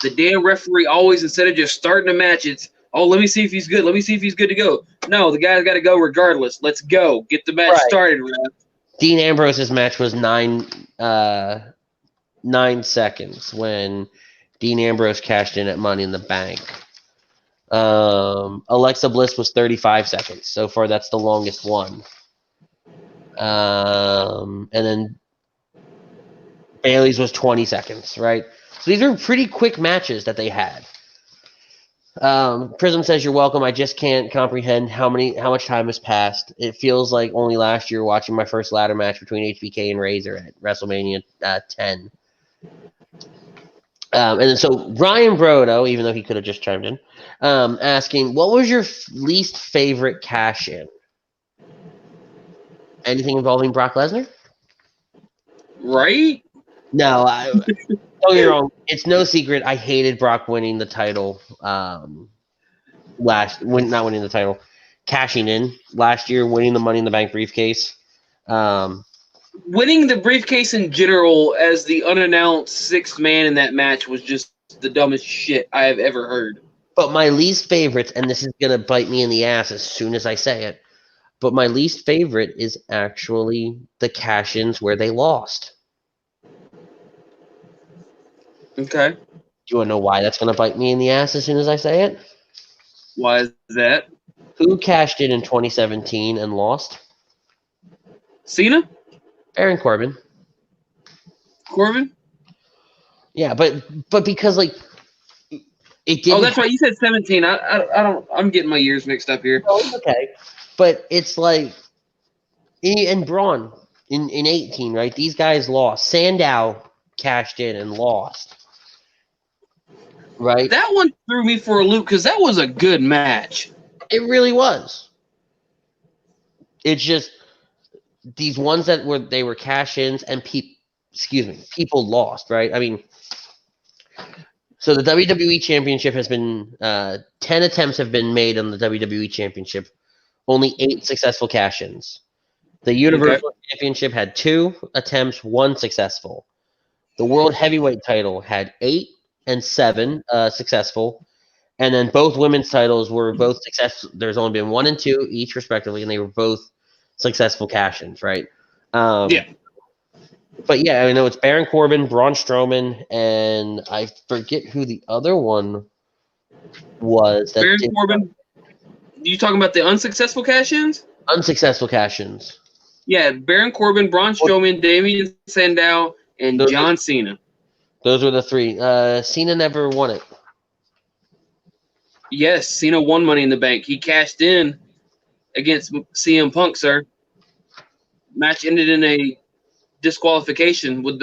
The damn referee always, instead of just starting a match, it's, oh, let me see if he's good. Let me see if he's good to go. No, the guy's got to go regardless. Let's go. Get the match started, ref. Dean Ambrose's match was 9 seconds when Dean Ambrose cashed in at Money in the Bank. Alexa Bliss was 35 seconds. So far, that's the longest one. And then Bailey's was 20 seconds, right? So these are pretty quick matches that they had. Prism says, you're welcome. I just can't comprehend how much time has passed. It feels like only last year watching my first ladder match between HBK and Razor at WrestleMania 10. And then so Ryan Brodo, even though he could have just chimed in, asking, what was your least favorite cash-in? Anything involving Brock Lesnar? Right? No, don't get me wrong. It's no secret I hated Brock winning the title. Not winning the title, cashing in last year, winning the Money in the Bank briefcase. Winning the briefcase in general as the unannounced sixth man in that match was just the dumbest shit I have ever heard. But my least favorite, and this is going to bite me in the ass as soon as I say it, but my least favorite is actually the cash-ins where they lost. Okay. Do you want to know why that's going to bite me in the ass as soon as I say it? Why is that? Who cashed in 2017 and lost? Cena? Baron Corbin. Corbin? Yeah, but because like it didn't. Oh, that's right. You said 17. I don't. I'm getting my years mixed up here. Oh, it's okay, but it's like and Braun in 18, right? These guys lost. Sandow cashed in and lost. Right? That one threw me for a loop because that was a good match. It really was. It's just these ones that were cash-ins and people lost, right? I mean, so the WWE Championship has been 10 attempts have been made on the WWE Championship, only 8 successful cash-ins. The Universal Championship had 2 attempts, 1 successful. The World Heavyweight title had 8 and 7 successful, and then both women's titles were both successful. There's only been 1 and 2 each, respectively, and they were both successful cash-ins, right? Yeah. But yeah, I know it's Baron Corbin, Braun Strowman, and I forget who the other one was. Baron Corbin. You talking about the unsuccessful cash-ins? Unsuccessful cash-ins. Yeah, Baron Corbin, Braun Strowman, Damien Sandow, and John Cena. Those were the 3. Cena never won it. Yes, Cena won Money in the Bank. He cashed in against CM Punk, sir. Match ended in a disqualification with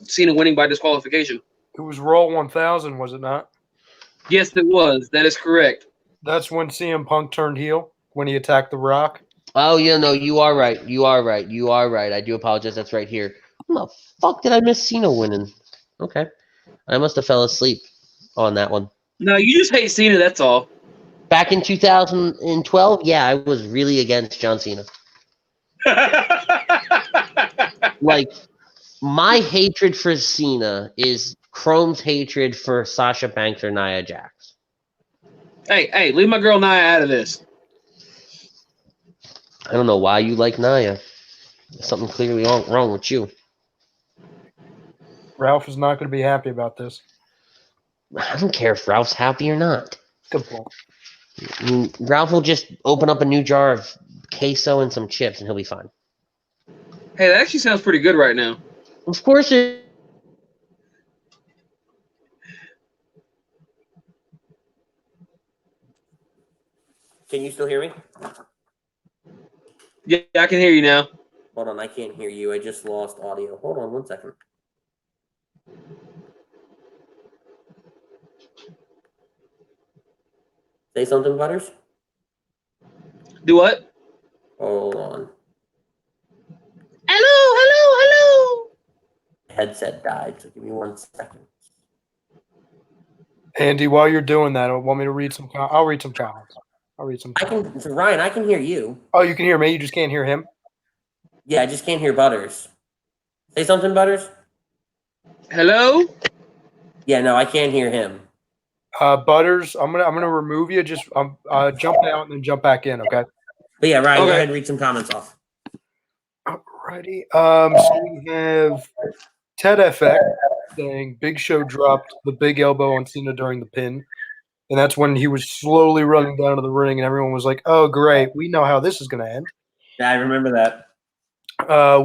Cena winning by disqualification. It was Raw 1000, was it not? Yes, it was. That is correct. That's when CM Punk turned heel, when he attacked The Rock. Oh, yeah, no, you are right. I do apologize. That's right here. How the fuck did I miss Cena winning? Okay. I must have fell asleep on that one. No, you just hate Cena, that's all. Back in 2012, yeah, I was really against John Cena. Like, my hatred for Cena is Chrome's hatred for Sasha Banks or Nia Jax. Hey, leave my girl Nia out of this. I don't know why you like Nia. There's something clearly wrong with you. Ralph is not going to be happy about this. I don't care if Ralph's happy or not. Good point. I mean, Ralph will just open up a new jar of queso and some chips, and he'll be fine. Hey, that actually sounds pretty good right now. Of course it. Can you still hear me? Yeah, I can hear you now. Hold on, I can't hear you. I just lost audio. Hold on 1 second. Say something, Butters. Do what? Hold on. Hello. Headset died, so give me 1 second. Andy, while you're doing that, want me to read some? I'll read some comments. I'll read some. I can, so Ryan, I can hear you. Oh, you can hear me. You just can't hear him. Yeah, I just can't hear Butters. Say something, Butters. Hello. Yeah, no, I can't hear him. Butters, I'm gonna remove you. Just jump out and then jump back in. Okay. But yeah, Ryan, Okay. go ahead and read some comments off. Alrighty. So we have Ted FX saying Big Show dropped the big elbow on Cena during the pin. And that's when he was slowly running down to the ring, and everyone was like, oh, great. We know how this is going to end. Yeah, I remember that.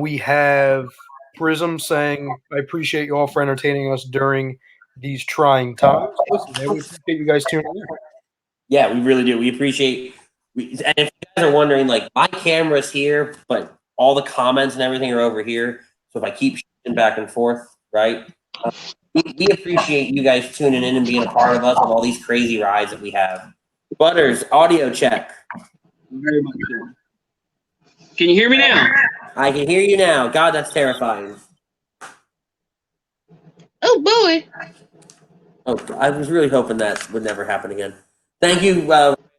We have Prism saying, I appreciate you all for entertaining us during these trying times. Listen, man, we appreciate you guys tuning in. Yeah, we really do. We appreciate. And if you guys are wondering, like, my camera's here, but all the comments and everything are over here. So if I keep shifting back and forth, right? We appreciate you guys tuning in and being a part of us with all these crazy rides that we have. Butters, audio check. Very much so. Can you hear me now? I can hear you now. God, that's terrifying. Oh boy. Oh, I was really hoping that would never happen again. Thank you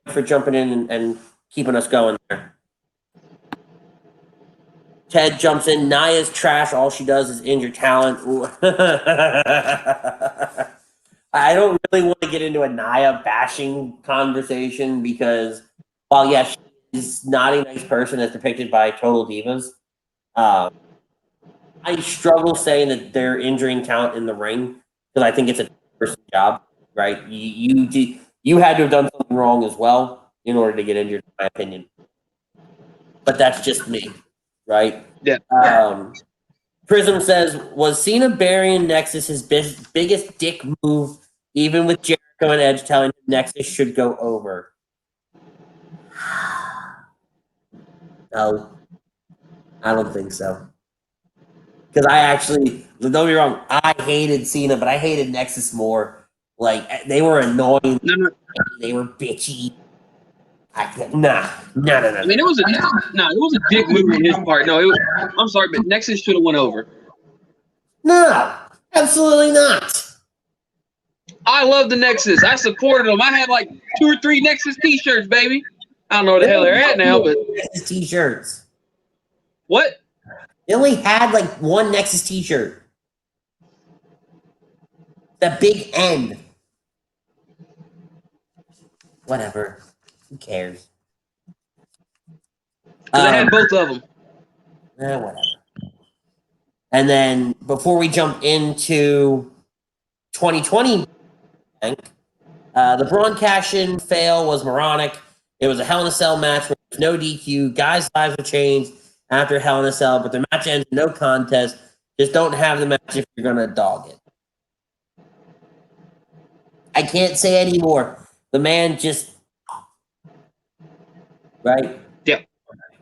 for jumping in and keeping us going there. Ted jumps in. Naya's trash. All she does is injure talent. I don't really want to get into a Naya bashing conversation because, while yes, she is not a nice person as depicted by Total Divas, I struggle saying that they're injuring talent in the ring because I think it's a person's job, right? You had to have done something wrong as well in order to get injured, in my opinion. But that's just me, right? Yeah. Prism says, was Cena burying Nexus his biggest dick move, even with Jericho and Edge telling him Nexus should go over? No, I don't think so. Because I actually, don't get me wrong, I hated Cena, but I hated Nexus more. Like, they were annoying. No. They were bitchy. No. I mean, it was a dick move on his part. No, I'm sorry, but Nexus should have went over. No, absolutely not. I love the Nexus. I supported them. I had like 2 or 3 Nexus T-shirts, baby. I don't know where the hell they're at now, but Nexus T-shirts. what? They only had like one Nexus T-shirt. The big end. Whatever. Who cares? Because I had both of them. Whatever. And then before we jump into 2020, the Braun cash-in fail was moronic. It was a Hell in a Cell match with no DQ. Guys' lives were changed after Hell in a Cell, but the match ends no contest. Just don't have the match if you're going to dog it. I can't say anymore. The man just... Right? Yep.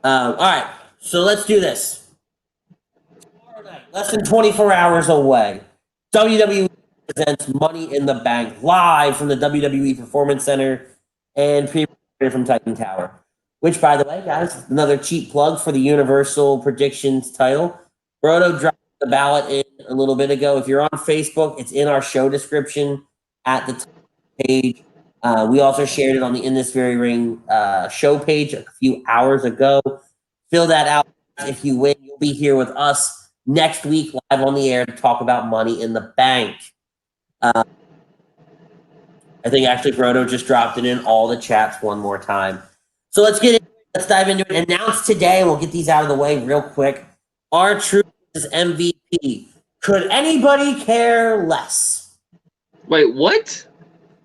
All right, so let's do this. Tomorrow night, less than 24 hours away, WWE presents Money in the Bank live from the WWE Performance Center and pre-recorded from Titan Tower. Which, by the way, guys, another cheap plug for the Universal Predictions title. Brodo dropped the ballot in a little bit ago. If you're on Facebook, it's in our show description at the top page. We also shared it on the In This Very Ring show page a few hours ago. Fill that out. If you win, you'll be here with us next week live on the air to talk about Money in the Bank. I think actually Brodo just dropped it in all the chats one more time. So let's get it. Let's dive into it. Announced today, and we'll get these out of the way real quick. R-Truth is MVP. Could anybody care less? Wait, what?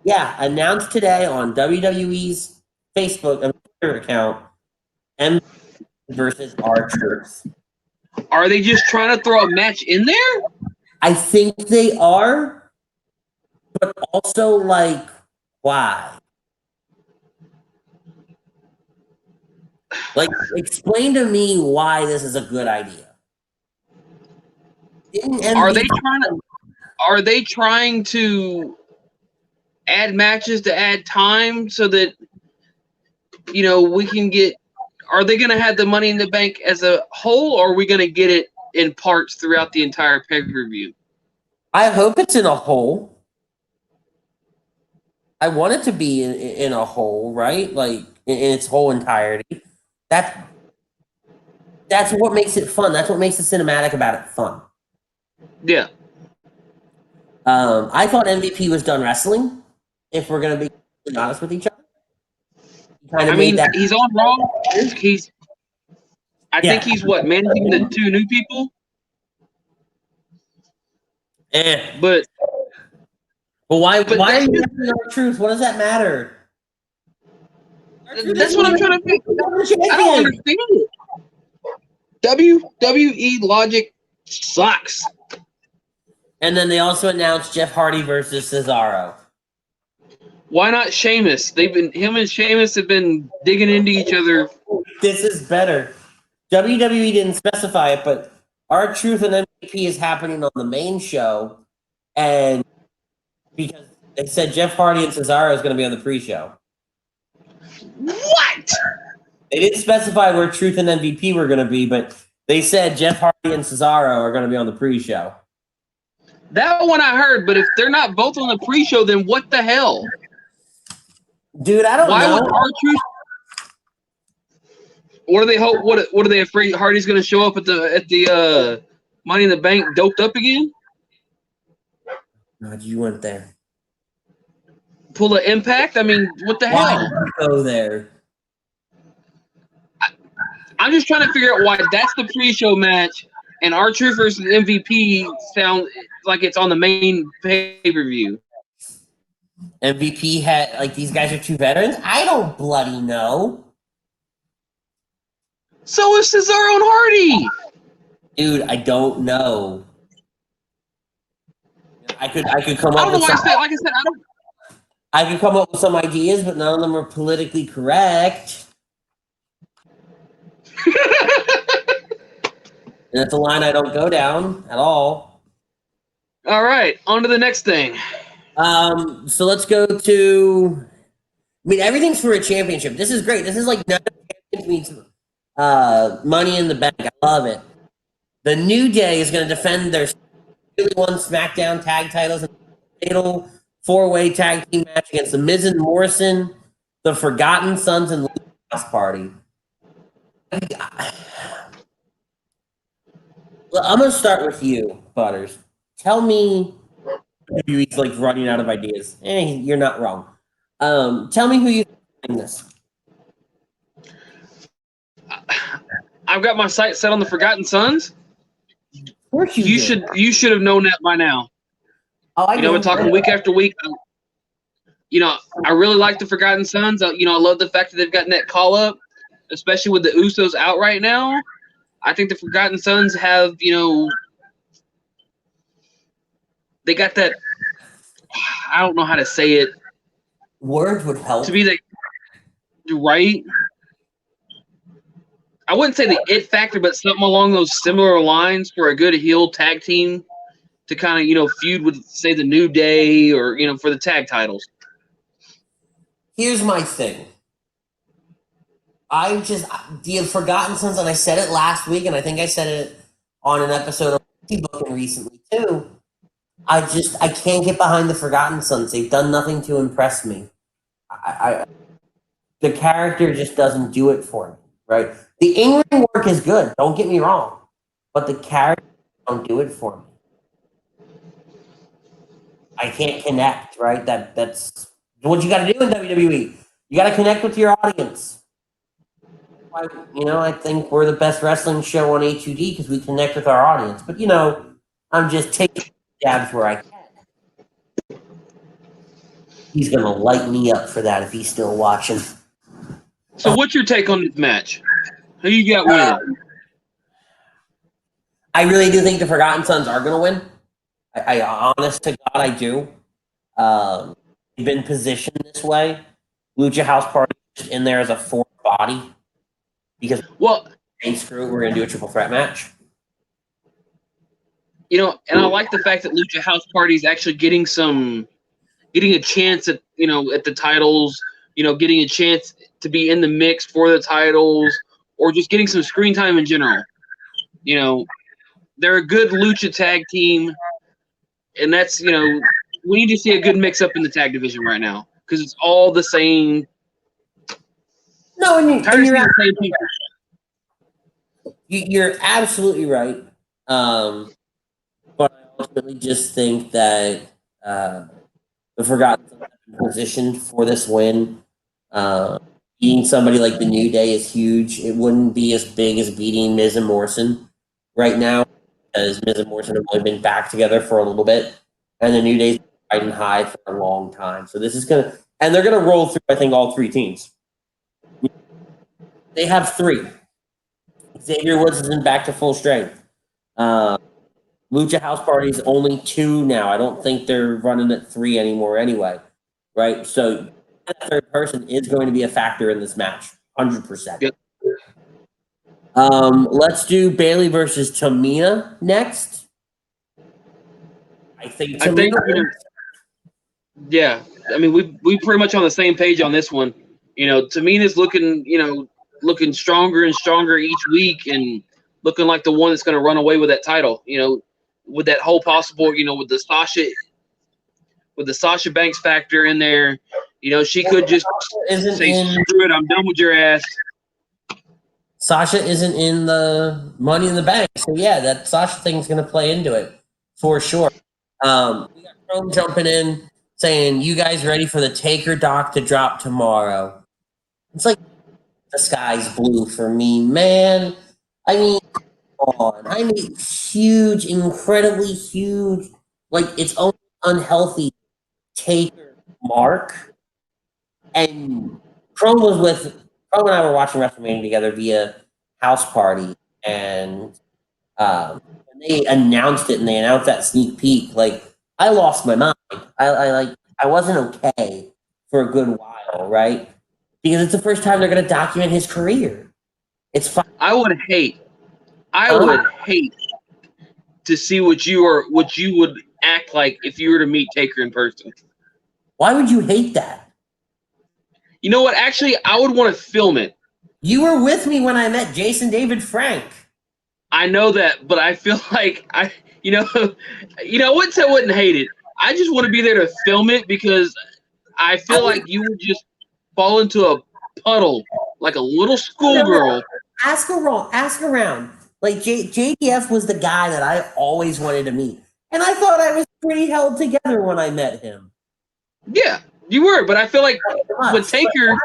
Yeah, announced today on WWE's Facebook and Twitter account, MVP versus R-Truth. Are they just trying to throw a match in there? I think they are, but also like, why? Like, explain to me why this is a good idea. Are they trying to add matches to add time so that we can get? Are they going to have the Money in the Bank as a whole, or are we going to get it in parts throughout the entire pay-per-view? I hope it's in a whole. I want it to be in a whole, right? Like in its whole entirety. That's what makes it fun. That's what makes the cinematic about it fun. Yeah. I thought MVP was done wrestling. If we're gonna be honest with each other, he's on Raw. I think he's managing the two new people. But why are you asking R-Truth? What does that matter? That's what I'm trying to think. I don't understand it. WWE logic sucks. And then they also announced Jeff Hardy versus Cesaro. Why not Sheamus? Him and Sheamus have been digging into each other. This is better. WWE didn't specify it, but R-Truth and MVP is happening on the main show, and because they said Jeff Hardy and Cesaro is going to be on the pre-show. What? They didn't specify where Truth and MVP were going to be, but they said Jeff Hardy and Cesaro are going to be on the pre-show. That one I heard, but if they're not both on the pre-show, then what the hell? Dude, I don't know. Why would R-Truth? What do they hope? What are they afraid Hardy's going to show up at the Money in the Bank doped up again? God, you went there. Pull an Impact? I mean, what the Why hell? did you go there? I'm just trying to figure out why that's the pre-show match, and R-Truth versus MVP sound like it's on the main pay-per-view. MVP had these guys are two veterans. I don't bloody know. So is Cesaro and Hardy. Dude, I don't know. I could come up. I don't know why I said. Like I said, I don't. I could come up with some ideas, but none of them are politically correct. And that's a line I don't go down at all. All right, on to the next thing. So let's go to. I mean, everything's for a championship. This is great. This is like means Money in the Bank. I love it. The New Day is going to defend their really won SmackDown tag titles in a fatal four-way tag team match against the Miz and Morrison, the Forgotten Sons, and the House Party. Well, I'm going to start with you, Butters. Tell me who he's like running out of ideas. You're not wrong. Tell me who you think this. I've got my sights set on the Forgotten Sons. Of course you did. You should have known that by now. Oh, I We're talking week after week. I really like the Forgotten Sons. I love the fact that they've got net call up, especially with the Usos out right now. I think the Forgotten Sons have, they got that. I don't know how to say it. Words would help. To be the right. I wouldn't say the it factor, but something along those similar lines for a good heel tag team to kind of, feud with, say, the New Day or, for the tag titles. Here's my thing. The Forgotten Sons, and I said it last week, and I think I said it on an episode of Booking recently too. I can't get behind the Forgotten Sons. They've done nothing to impress me. The character just doesn't do it for me, right? The in-ring work is good, don't get me wrong, but the character don't do it for me. I can't connect, right? That's what you got to do in WWE. You got to connect with your audience. I think we're the best wrestling show on A2D because we connect with our audience. But, I'm just taking jabs where I can. He's going to light me up for that if he's still watching. So what's your take on this match? Who you got winning? I really do think the Forgotten Sons are going to win. I honest to God, I do. They've been positioned this way. Lucha House Party is in there as a fourth body because hey, screw it, we're going to do a triple threat match. You know, and I like the fact that Lucha House Party is actually getting a chance at at the titles. You know, getting a chance to be in the mix for the titles, or just getting some screen time in general. You know, they're a good lucha tag team, and that's we need to see a good mix up in the tag division right now because it's all the same. No, and you're the same people. You're absolutely right. But I ultimately just think that the Forgotten Sons have been positioned for this win. Beating somebody like the New Day is huge. It wouldn't be as big as beating Miz and Morrison right now, because Miz and Morrison have only been back together for a little bit, and the New Day's riding high for a long time. So this is and they're gonna roll through, I think, all three teams. They have three. Xavier Woods isn't back to full strength. Lucha House Party is only 2 now. I don't think they're running at 3 anymore anyway, right? So that third person is going to be a factor in this match, 100%. Yep. Let's do Bailey versus Tamina next. I think Tamina. Yeah, I mean we pretty much on the same page on this one. You know, Tamina's looking stronger and stronger each week, and looking like the one that's going to run away with that title. You know, with that whole possible, with the Sasha Banks factor in there. You know, she could just say, "Screw it, I'm done with your ass." Sasha isn't in the Money in the Bank, so yeah, that Sasha thing's going to play into it for sure. We got Chrome jumping in saying, "You guys ready for the Taker doc to drop tomorrow?" It's like the sky's blue for me, man. I mean, come on. I mean, huge, incredibly huge. Like, it's only unhealthy Taker mark. And Chrome and I were watching WrestleMania together via House Party, and when they announced it and they announced that sneak peek, like, I lost my mind. I wasn't okay for a good while, right? Because it's the first time they're going to document his career. It's fine. I would hate to see what you would act like if you were to meet Taker in person. Why would you hate that? You know what? Actually, I would want to film it. You were with me when I met Jason David Frank. I know that, but I feel like I wouldn't say I wouldn't hate it. I just want to be there to film it because I feel like you would just fall into a puddle like a little schoolgirl. Ask around. Like JDF was the guy that I always wanted to meet, and I thought I was pretty held together when I met him. Yeah, you were, but I feel like with Taker,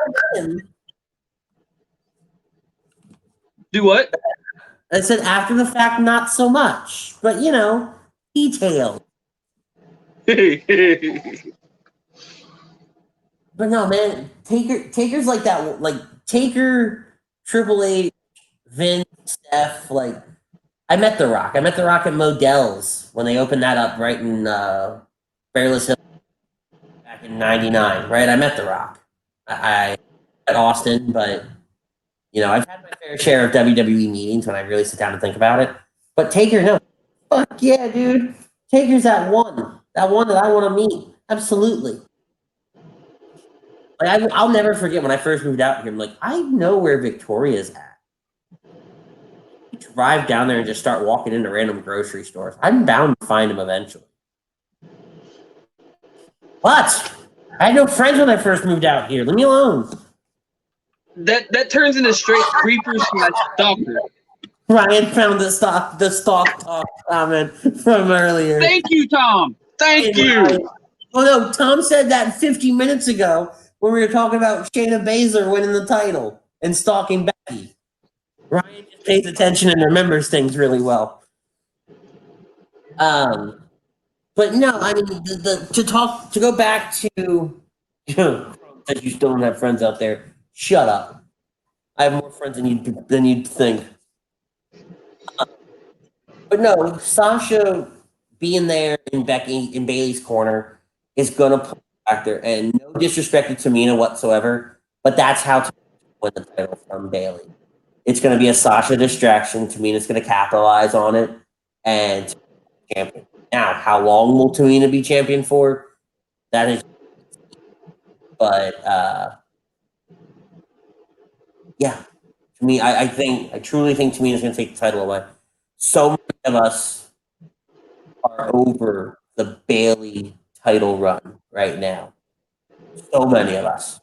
do what? I said after the fact, not so much, but detail. But no, man, Taker's like that. Like Taker, Triple H, Vince, Steph. Like I met The Rock. I met The Rock at Modell's when they opened that up right in Fairless Hill back in '99. Right, I met The Rock. I at Austin, but I've had my fair share of WWE meetings when I really sit down and think about it. But Taker, no, fuck yeah, dude. Taker's that one that I want to meet. Absolutely. Like I'll never forget when I first moved out here. I'm like, I know where Victoria's at. You drive down there and just start walking into random grocery stores. I'm bound to find them eventually. But I had no friends when I first moved out here. Leave me alone. That turns into straight creeper / stalker. Ryan found the stalk talk comment from earlier. Thank you, Tom. Thank you. Oh no, Tom said that 50 minutes ago when we were talking about Shayna Baszler winning the title and stalking Becky. Ryan just pays attention and remembers things really well. But no, I mean to go back to that you still don't have friends out there. Shut up. I have more friends than you'd think. But no, Sasha being there in Bailey's corner is gonna play a factor. And no disrespect to Tamina whatsoever, but that's how to win the title from Bailey. It's gonna be a Sasha distraction. Tamina's gonna capitalize on it and champion. Now, how long will Tamina be champion for? That is, but yeah. To me, I truly think Tamina's gonna take the title away. So many of us are over the Bailey title run right now. So many of us.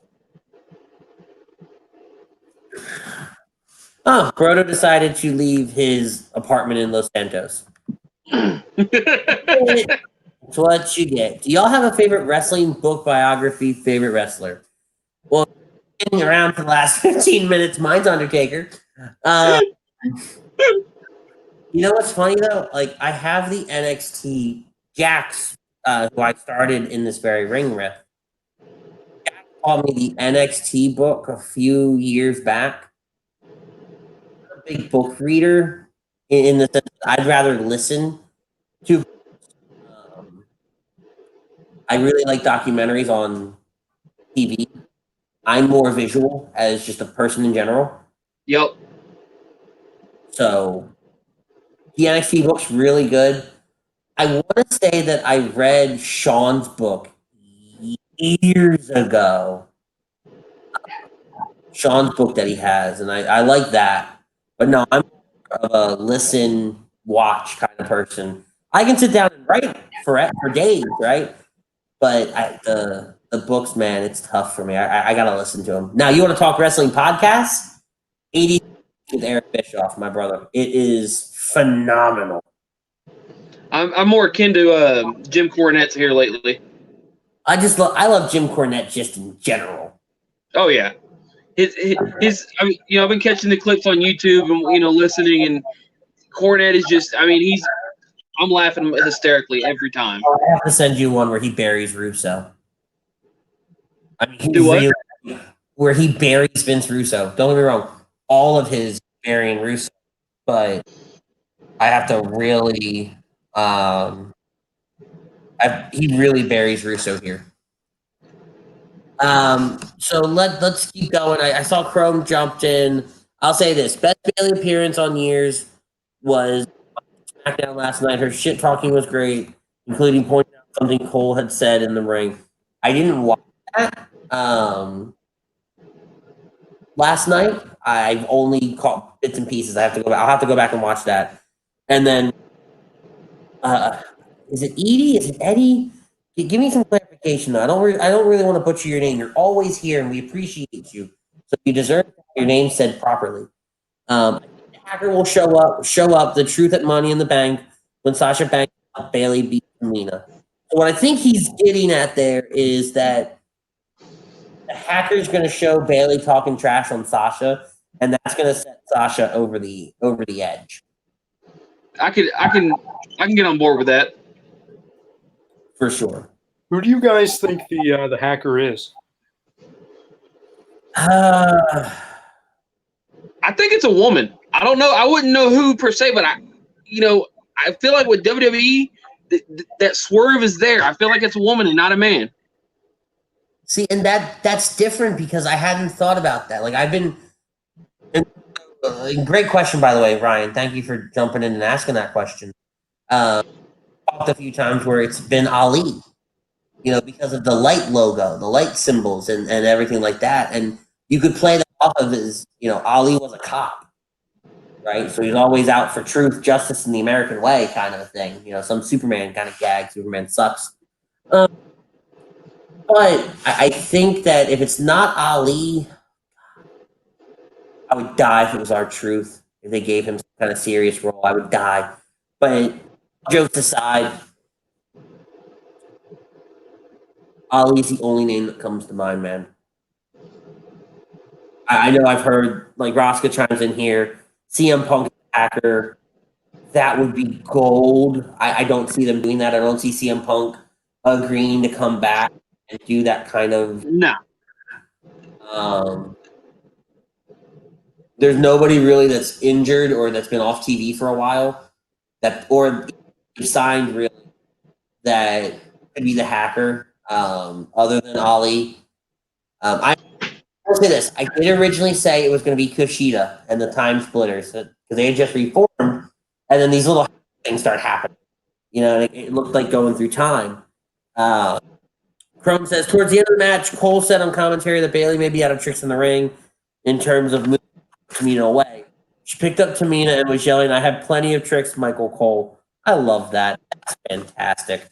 Oh, Brodo decided to leave his apartment in Los Santos. That's what you get. Do y'all have a favorite wrestling book, biography, favorite wrestler? Well, getting around for the last 15 minutes, mine's Undertaker. You know what's funny though? Like I have the NXT Jax, who I started in this very ring with. Jax called me the NXT book a few years back. I'm a big book reader in the sense that I'd rather listen to. I really like documentaries on TV. I'm more visual as just a person in general. Yep. So the NXT book's really good. I want to say that I read Sean's book years ago. Sean's book that he has, and I like that. But no, I'm more of a listen, watch kind of person. I can sit down and write for days, right? But the books, man, it's tough for me. I gotta listen to them. Now, you want to talk wrestling podcasts? 80 with Eric Bischoff, my brother. It is phenomenal. I'm more akin to Jim Cornette's here lately. I love Jim Cornette just in general. Oh yeah, his I mean, I've been catching the clips on YouTube and listening, and Cornette is just, I'm laughing hysterically every time. I have to send you one where he buries Russo. I mean, Do what? Where he buries Vince Russo. Don't get me wrong, all of his burying Russo, but I have to really, he really buries Russo here. So let's keep going. I saw Chrome jumped in. I'll say this: best Bailey appearance on years was SmackDown last night. Her shit talking was great, including pointing out something Cole had said in the ring. I didn't watch that last night. I've only caught bits and pieces. I'll have to go back and watch that. And then, is it Edie? Is it Eddie? Give me some clarification. Though. I don't really want to butcher your name. You're always here, and we appreciate you. So you deserve your name said properly. I think the Hacker will show up. The truth at Money in the Bank when Sasha Banks Bailey beats Tamina. So what I think he's getting at there is that the Hacker's going to show Bailey talking trash on Sasha, and that's going to set Sasha over the edge. I can get on board with that. For sure. Who do you guys think the Hacker is? I think it's a woman. I don't know. I wouldn't know who per se, but I feel like with WWE, that swerve is there. I feel like it's a woman and not a man. See, and that's different because I hadn't thought about that. Like I've been. Great question, by the way, Ryan. Thank you for jumping in and asking that question. Talked a few times where it's been Ali, because of the light logo, the light symbols, and everything like that. And you could play that off of as, Ali was a cop, right? So he's always out for truth, justice, and the American way kind of a thing. Some Superman kind of gag. Superman sucks. But I think that if it's not Ali, I would die if it was R-Truth. If they gave him some kind of serious role, I would die. But jokes aside, Ali's the only name that comes to mind, man. I know I've heard, like, Rosca chimes in here, CM Punk Hacker, that would be gold. I don't see them doing that. I don't see CM Punk agreeing to come back and do that kind of... No. There's nobody really that's injured or that's been off TV for a while that or signed really that could be the hacker, other than Ali. I will say this: I did originally say it was going to be Kushida and the Time Splitters because they had just reformed, and then these little things start happening. You know, and it looked like going through time. Chrome says towards the end of the match, Cole said on commentary that Bailey may be out of tricks in the ring in terms of moving Tamina away. She picked up Tamina and was yelling, "I have plenty of tricks, Michael Cole." I love that. That's fantastic.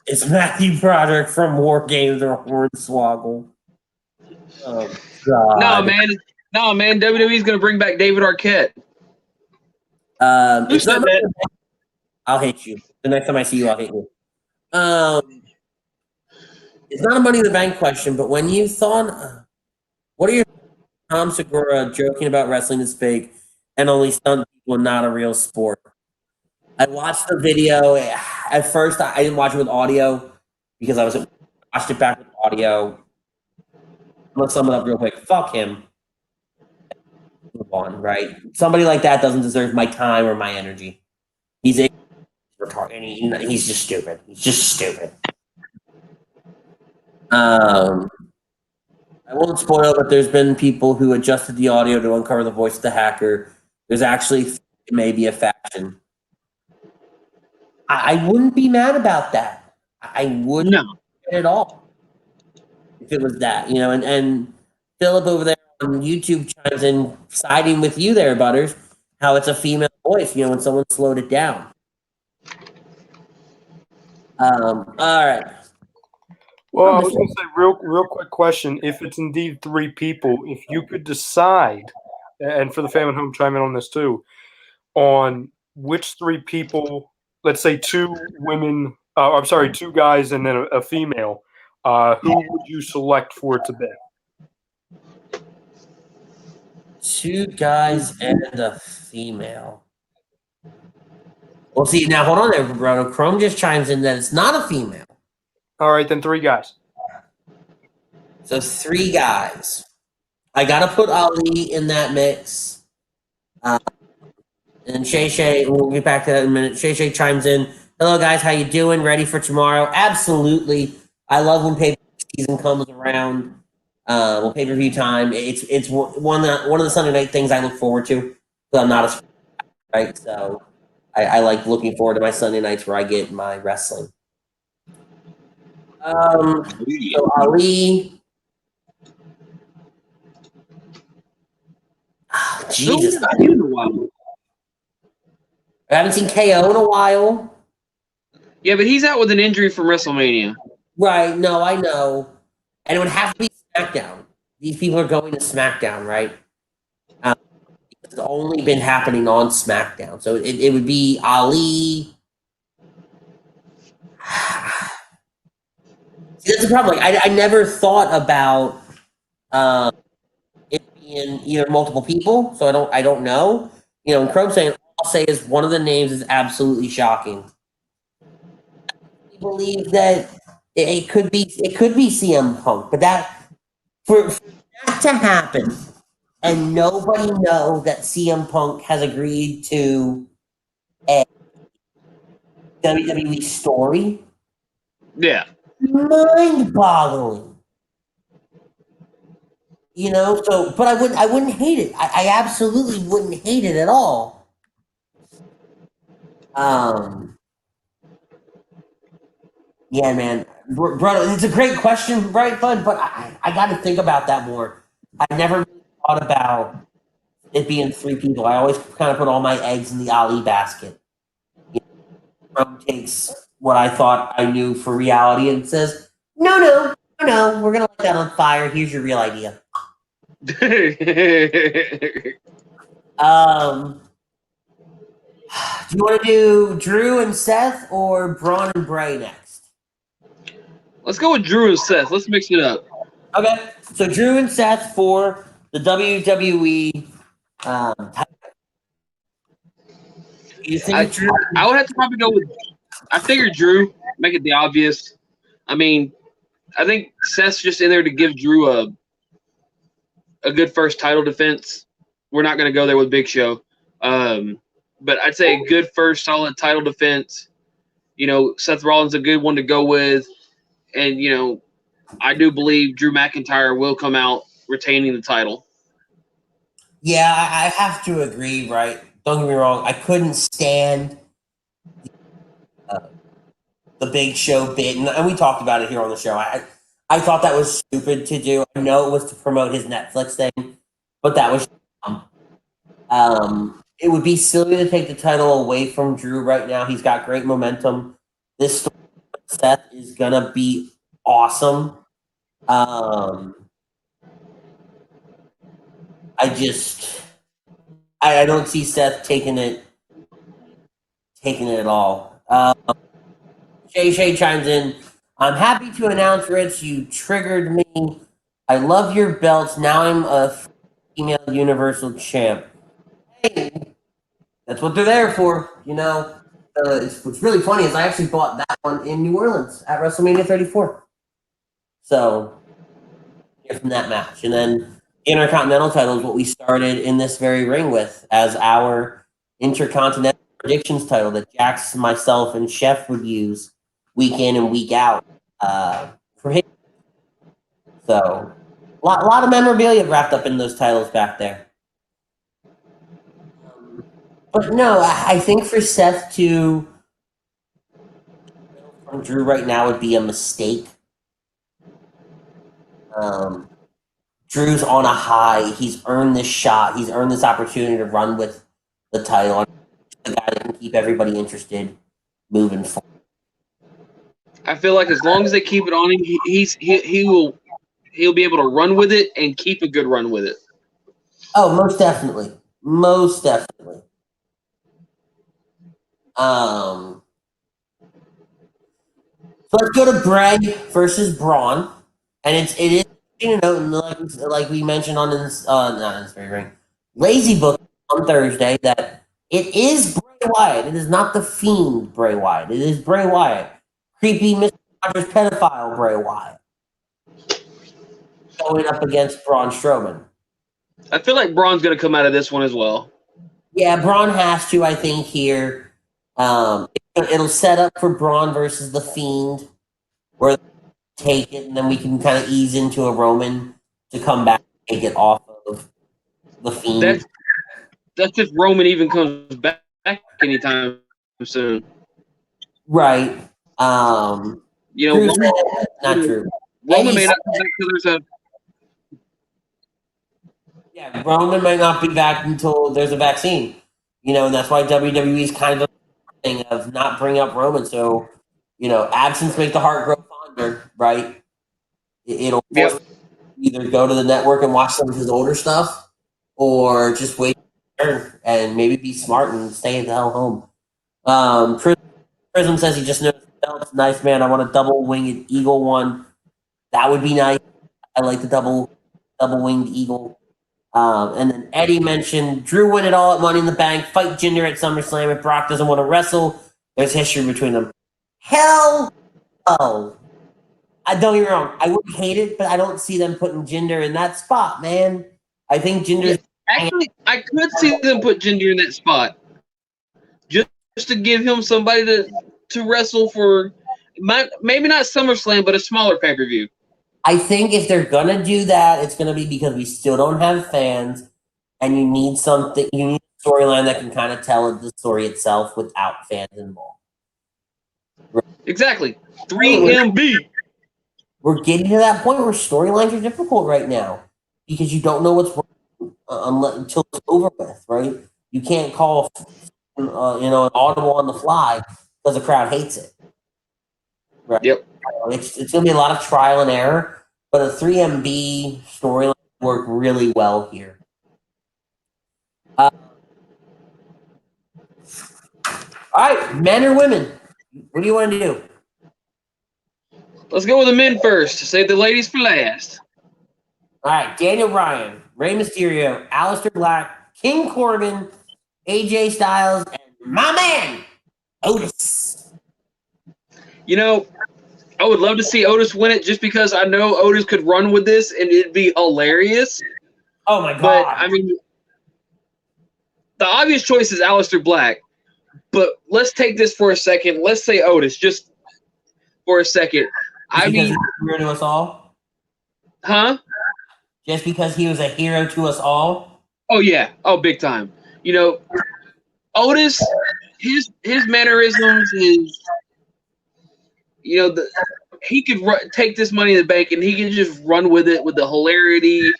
It's Matthew Broderick from War Games or Hornswoggle. Oh God. No, man. WWE's gonna bring back David Arquette. Who It's said not. that? I'll hate you. The next time I see you, I'll hate you. It's not a Money in the Bank question, but when you thought, what are your Tom Segura joking about wrestling is fake and only stunt people, not a real sport? I watched the video. At first, I didn't watch it with audio because I watched it back with audio. I'm gonna sum it up real quick. Fuck him. Move on, right? Somebody like that doesn't deserve my time or my energy. He's a retard, and he's just stupid. He's just stupid. I won't spoil, but there's been people who adjusted the audio to uncover the voice of the hacker. There's actually maybe a faction. I wouldn't be mad about that. I wouldn't at all if it was that, you know. And Philip over there on YouTube chimes in, siding with you there, Butters. How it's a female voice, you know, when someone slowed it down. All right. Well, I was going to say, real quick question. If it's indeed 3 people, if you could decide, and for the family at home, chime in on this too, on which 3 people, let's say 2 women, 2 guys and then a female, who would you select for it to be? 2 guys and a female. Well, see, now hold on there, Bruno. Chrome just chimes in that it's not a female. All right, then 3 guys. So 3 guys. I gotta put Ali in that mix. And Shay, we'll get back to that in a minute. Shay chimes in. Hello, guys. How you doing? Ready for tomorrow? Absolutely. I love when pay-per-view season comes around. Well, pay-per-view time. It's one of the Sunday night things I look forward to. So I'm not a right. So I like looking forward to my Sunday nights where I get my wrestling. So Ali. Oh, Jesus. I haven't seen KO in a while. Yeah, but he's out with an injury from WrestleMania. Right. No, I know. And it would have to be SmackDown. These people are going to SmackDown, right? It's only been happening on SmackDown. So it would be Ali. See, that's the problem. Like, I never thought about it being either multiple people. So I don't know. You know, and Chrome saying, all I'll say is one of the names is absolutely shocking. I believe that it could be CM Punk, but that for that to happen and nobody know that CM Punk has agreed to a WWE story. Yeah. Mind-boggling. You know, so but I wouldn't hate it. I absolutely wouldn't hate it at all. Yeah, man. Brother, it's a great question, right, bud? But I got to think about that more. I never really thought about it being 3 people. I always kind of put all my eggs in the Ali basket. You know, Trump takes what I thought I knew for reality and says, no, we're going to let that on fire. Here's your real idea. Do you want to do Drew and Seth or Braun and Bray next? Let's go with Drew and Seth. Let's mix it up. Okay, so Drew and Seth for the WWE. You think Drew? I would have to probably go with. I figured Drew. Make it the obvious. I mean, I think Seth's just in there to give Drew a good first title defense. We're not going to go there with Big Show. but I'd say a good first solid title defense. Seth Rollins a good one to go with, and I do believe Drew McIntyre will come out retaining the title. Yeah, I have to agree, right? Don't get me wrong. I couldn't stand the Big Show bit, and we talked about it here on the show. I thought that was stupid to do. I know it was to promote his Netflix thing, but that was dumb. It would be silly to take the title away from Drew right now. He's got great momentum. This story with Seth is gonna be awesome. I don't see Seth taking it at all. Shay chimes in. I'm happy to announce, Rich, you triggered me. I love your belts. Now I'm a female Universal champ. Hey, that's what they're there for, what's really funny is I actually bought that one in New Orleans at WrestleMania 34. So, from that match. And then the Intercontinental title is what we started in this very ring with as our Intercontinental Predictions title that Jax, myself, and Chef would use week in and week out for him. So, a lot of memorabilia wrapped up in those titles back there. But no, I think for Seth to from Drew right now would be a mistake. Drew's on a high. He's earned this shot. He's earned this opportunity to run with the title. The guy that can keep everybody interested moving forward. I feel like as long as they keep it on him, he'll be able to run with it and keep a good run with it. Oh, most definitely. Most definitely. So let's go to Bray versus Braun. And it is like we mentioned on this not in this very ring. Lazy Book on Thursday that it is Bray Wyatt. It is not the Fiend Bray Wyatt. It is Bray Wyatt. Creepy Mr. Rogers pedophile Bray Wyatt. Going up against Braun Strowman. I feel like Braun's going to come out of this one as well. Yeah, Braun has to, I think, here. It'll set up for Braun versus the Fiend, where they take it, and then we can kind of ease into a Roman to come back and take it off of the Fiend. That's if Roman even comes back anytime soon. Right. Roman, not true. Roman may not come back until there's a. Yeah, Roman might not be back until there's a vaccine. And that's why WWE's kind of a thing of not bring up Roman. So, absence make the heart grow fonder, right? It'll force either go to the network and watch some of his older stuff, or just wait and maybe be smart and stay the hell home. Prism says he just noticed the belt's nice, man. I want a double winged eagle one. That would be nice. I like the double winged eagle. And then Eddie mentioned Drew win it all at Money in the Bank, fight Jinder at SummerSlam. If Brock doesn't want to wrestle, there's history between them. Hell no. I don't get me wrong. I wouldn't hate it, but I don't see them putting Jinder in that spot, man. I think Jinder's... Actually, I could see them put Jinder in that spot. Just to give him somebody to wrestle for, maybe not SummerSlam, but a smaller pay-per-view. I think if they're going to do that, it's going to be because we still don't have fans, and you need something, you need a storyline that can kind of tell the story itself without fans involved. Exactly. 3MB. We're getting to that point where storylines are difficult right now because you don't know what's wrong until it's over with, right? You can't call, an audible on the fly because the crowd hates it. Right? Yep. It's going to be a lot of trial and error, but a 3MB storyline worked really well here. All right, men or women? What do you want to do? Let's go with the men first. Save the ladies for last. All right, Daniel Bryan, Rey Mysterio, Aleister Black, King Corbin, AJ Styles, and my man, Otis. I would love to see Otis win it just because I know Otis could run with this and it'd be hilarious. Oh, my God. But, I mean, the obvious choice is Aleister Black, but let's take this for a second. Let's say Otis, just for a second. I mean, he's a hero to us all. huh? Just because he was a hero to us all. Oh yeah, oh big time. You know, Otis, his mannerisms, he could take this Money in the Bank and he can just run with it with the hilarity,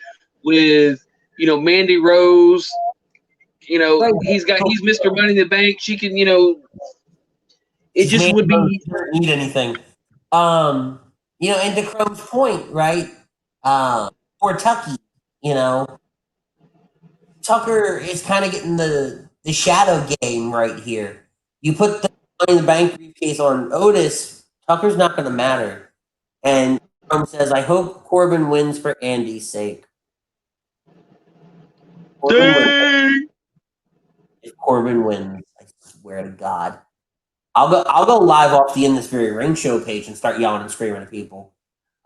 with Mandy Rose. He's Mr. Money in the Bank. She can, it just would be. Doesn't need anything. And to Chrome's point, right? For Tucky, Tucker is kind of getting the shadow game right here. You put the Money in the Bank briefcase on Otis, Tucker's not going to matter. And Chrome says, I hope Corbin wins for Andy's sake. If Corbin wins, I swear to God. I'll go live off the In This Very Ring Show page and start yelling and screaming at people.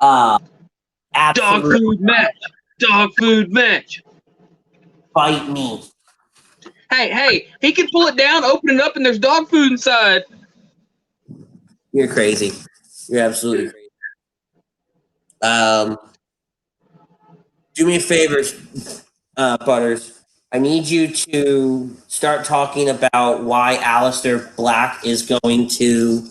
Dog food match. Fight me. Hey, he can pull it down, open it up, and there's dog food inside. You're crazy. You're absolutely crazy. Do me a favor, Butters. I need you to start talking about why Aleister Black is going to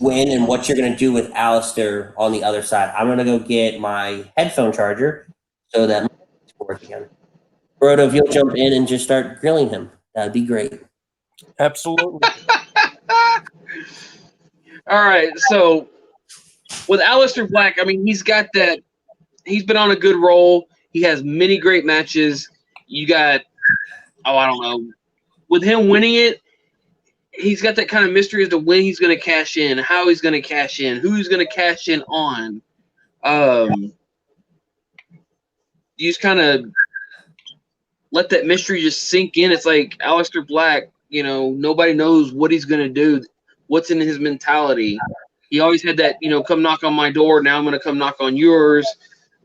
win and what you're going to do with Aleister on the other side. I'm going to go get my headphone charger so that my it's working again. Brodo, if you'll jump in and just start grilling him, that'd be great. Absolutely. All right, so with Aleister Black, I mean, he's got that. He's been on a good roll. He has many great matches. You got, I don't know. With him winning it, he's got that kind of mystery as to when he's going to cash in, how he's going to cash in, who he's going to cash in on. You just kind of let that mystery just sink in. It's like Aleister Black, nobody knows what he's going to do, what's in his mentality. He always had that, come knock on my door. Now I'm going to come knock on yours.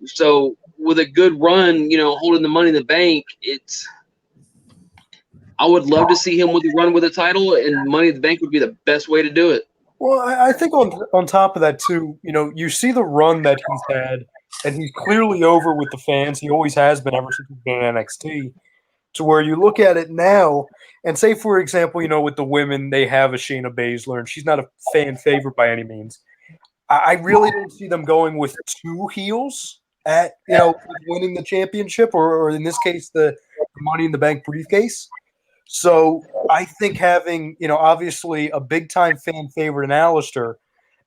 So with a good run, holding the Money in the Bank, I would love to see him with a run with a title, and Money in the Bank would be the best way to do it. Well, I think on top of that too, you see the run that he's had, and he's clearly over with the fans. He always has been ever since he's been in NXT. To where you look at it now, and say for example, with the women, they have a Shayna Baszler, and she's not a fan favorite by any means. I really don't see them going with two heels at winning the championship, or in this case, the Money in the Bank briefcase. So I think having, obviously a big time fan favorite in Aleister,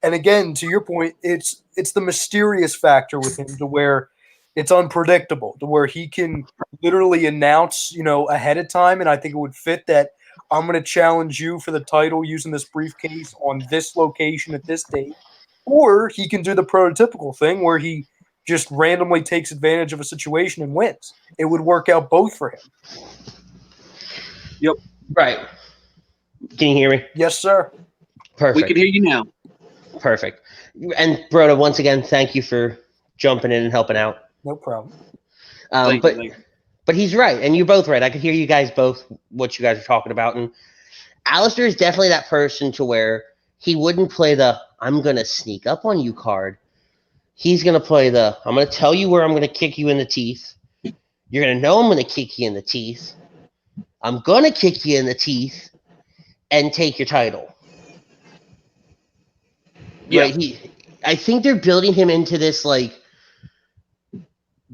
and again, to your point, it's the mysterious factor with him to where it's unpredictable, to where he can literally announce, ahead of time. And I think it would fit that I'm going to challenge you for the title using this briefcase on this location at this date. Or he can do the prototypical thing where he just randomly takes advantage of a situation and wins. It would work out both for him. Yep. Right. Can you hear me? Yes, sir. Perfect. We can hear you now. Perfect. And Broda, once again, thank you for jumping in and helping out. No problem. Thank you. But he's right, and you're both right. I could hear you guys both, what you guys are talking about. And Aleister is definitely that person to where he wouldn't play the I'm going to sneak up on you card. He's going to play the I'm going to tell you where I'm going to kick you in the teeth. You're going to know I'm going to kick you in the teeth. I'm going to kick you in the teeth and take your title. Yeah. Right? I think they're building him into this, like,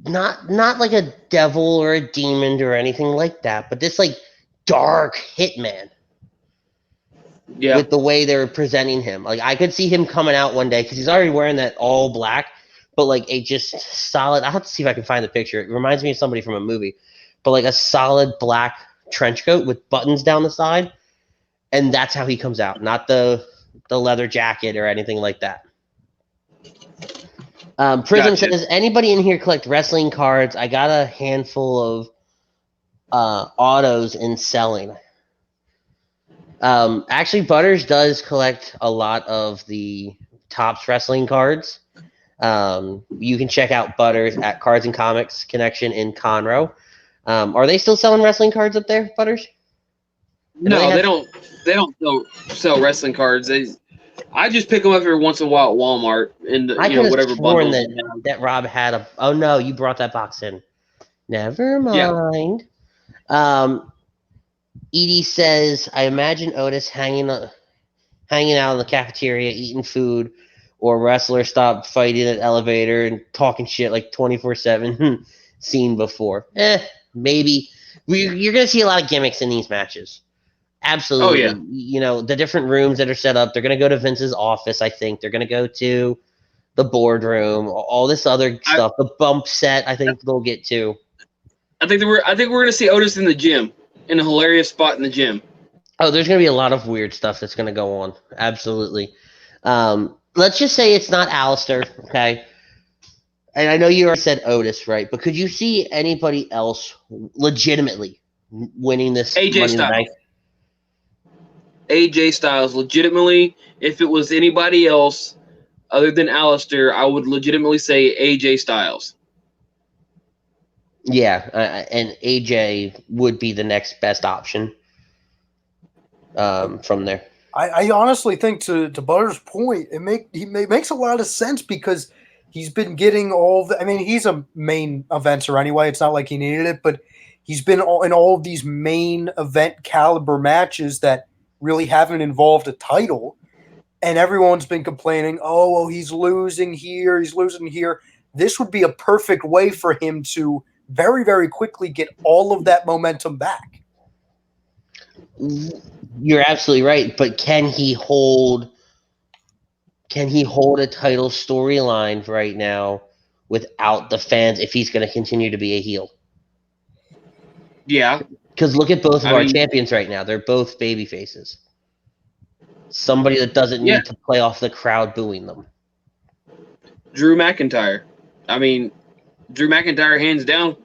not like a devil or a demon or anything like that, but this, like, dark hitman. Yeah. With the way they're presenting him. Like, I could see him coming out one day, because he's already wearing that all black, but, like, a just solid, I'll have to see if I can find the picture. It reminds me of somebody from a movie. But, like, a solid black trench coat with buttons down the side, and that's how he comes out, not the leather jacket or anything like that. Prism Gotcha. says, anybody in here collect wrestling cards? I got a handful of autos in selling. Actually, Butters does collect a lot of the Topps wrestling cards. You can check out Butters at Cards and Comics Connection in Conroe. Are they still selling wrestling cards up there, Butters? No, they don't. They don't sell wrestling cards. I just pick them up every once in a while at Walmart and I could have whatever sworn bundles. that Rob had a. Oh no, you brought that box in. Never Yeah. mind. Edie says, I imagine Otis hanging out in the cafeteria eating food, or wrestlers stop fighting at elevator and talking shit like 24/7. Seen before. Maybe. You're gonna see a lot of gimmicks in these matches. Absolutely. Oh, yeah. You know, the different rooms that are set up. They're gonna go to Vince's office. I think they're gonna go to the boardroom. All this other stuff. The bump set. I think they'll get to. I think we're gonna see Otis in the gym, in a hilarious spot in the gym. Oh, there's going to be a lot of weird stuff that's going to go on. Absolutely. Let's just say it's not Alistair, okay? And I know you already said Otis, right? But could you see anybody else legitimately winning this AJ Money in the Bank? Styles. AJ Styles, legitimately, if it was anybody else other than Alistair, I would legitimately say AJ Styles. Yeah, and AJ would be the next best option from there. I honestly think, to Butter's point, it makes a lot of sense because he's been getting all the. I mean, he's a main eventer anyway. It's not like he needed it, but he's been in all of these main event caliber matches that really haven't involved a title, and everyone's been complaining, oh, well, he's losing here, he's losing here. This would be a perfect way for him to very, very quickly get all of that momentum back. You're absolutely right, but can he hold a title storyline right now without the fans if he's going to continue to be a heel? Yeah. Because look at both of our champions right now. They're both baby faces. Somebody that doesn't need to play off the crowd booing them. Drew McIntyre. I mean, Drew McIntyre, hands down,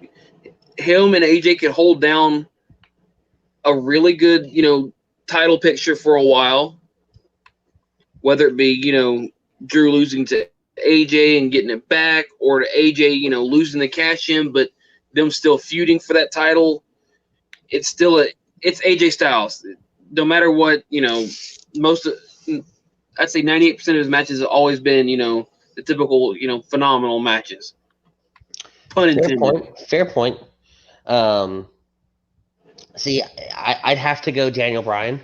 him and AJ could hold down a really good, title picture for a while. Whether it be, Drew losing to AJ and getting it back, or to AJ, losing the cash in, but them still feuding for that title. It's AJ Styles. No matter what, I'd say 98% of his matches have always been, the typical, phenomenal matches. Pun intended. Fair point. See, I'd have to go Daniel Bryan.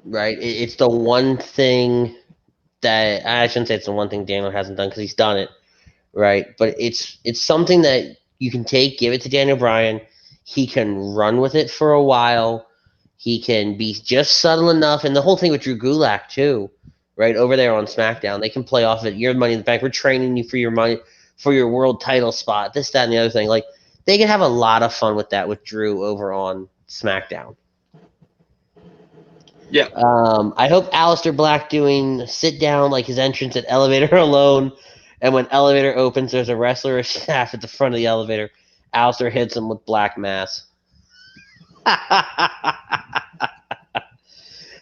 Right? It's the one thing that I shouldn't say it's the one thing Daniel hasn't done because he's done it. Right? But it's something that you can give it to Daniel Bryan. He can run with it for a while. He can be just subtle enough. And the whole thing with Drew Gulak, too, right, over there on SmackDown, they can play off it. You're Money in the Bank. We're training you for your world title spot, this, that, and the other thing. Like, they can have a lot of fun with that with Drew over on SmackDown. Yeah. I hope Aleister Black doing sit down like his entrance at Elevator alone. And when Elevator opens, there's a wrestler or staff at the front of the elevator. Aleister hits him with Black Mass.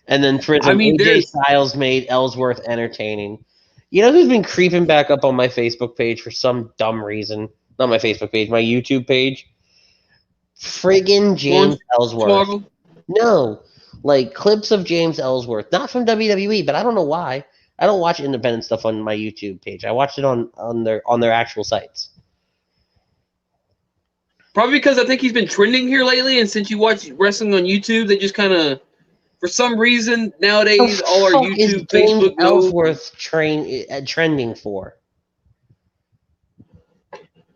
And then Prism, AJ Styles made Ellsworth entertaining. You know who's been creeping back up on my Facebook page for some dumb reason? Not my Facebook page, my YouTube page. Friggin' James Ellsworth. Smoggle? No, like clips of James Ellsworth, not from WWE, but I don't know why. I don't watch independent stuff on my YouTube page. I watched it on their actual sites. Probably because I think he's been trending here lately, and since you watch wrestling on YouTube, they just kind of, for some reason nowadays, all our YouTube, Facebook, Ellsworth trending for.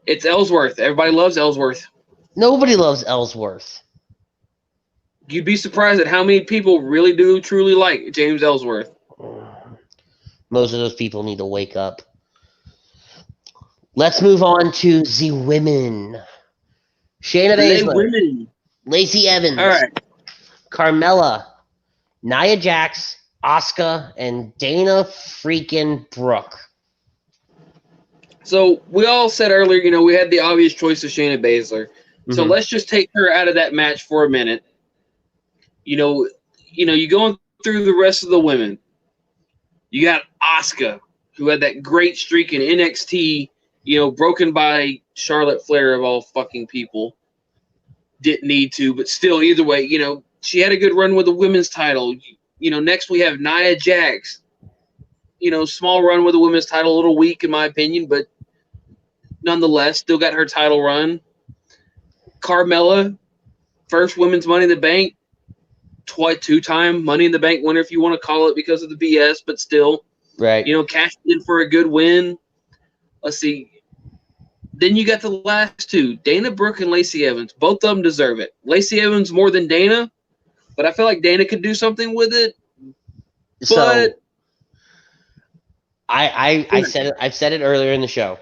It's Ellsworth. Everybody loves Ellsworth. Nobody loves Ellsworth. You'd be surprised at how many people really do truly like James Ellsworth. Most of those people need to wake up. Let's move on to the women. Shayna Baszler, Lacey Evans, all right, Carmella, Nia Jax, Asuka, and Dana freaking Brooke. So we all said earlier, we had the obvious choice of Shayna Baszler. Mm-hmm. So let's just take her out of that match for a minute. You're going through the rest of the women. You got Asuka, who had that great streak in NXT, broken by Charlotte Flair of all fucking people. Didn't need to, but still, either way, she had a good run with the women's title. Next we have Nia Jax. Small run with the women's title, a little weak in my opinion, but nonetheless, still got her title run. Carmella, first women's Money in the Bank, two-time Money in the Bank winner, if you want to call it, because of the BS, but still, Right. Cashed in for a good win. Let's see. Then you got the last two, Dana Brooke and Lacey Evans. Both of them deserve it. Lacey Evans more than Dana, but I feel like Dana could do something with it. So I said it. I've said it earlier in the show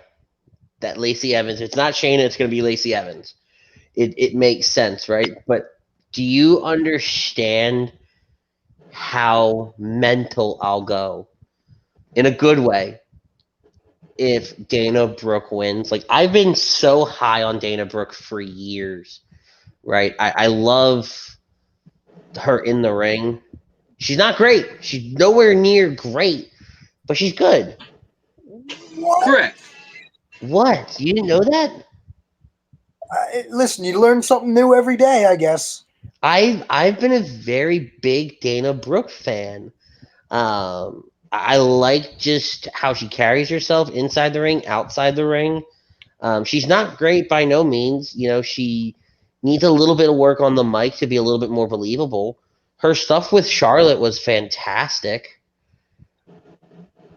that Lacey Evans. It's not Shayna. It's going to be Lacey Evans. It makes sense, right? But do you understand how mental I'll go in a good way if Dana Brooke wins? Like, I've been so high on Dana Brooke for years, right? I love her in the ring. She's not great. She's nowhere near great, but she's good. Correct. What? You didn't know that? Listen, you learn something new every day, I guess. I've been a very big Dana Brooke fan. I like just how she carries herself inside the ring, outside the ring. She's not great by no means. She needs a little bit of work on the mic to be a little bit more believable. Her stuff with Charlotte was fantastic,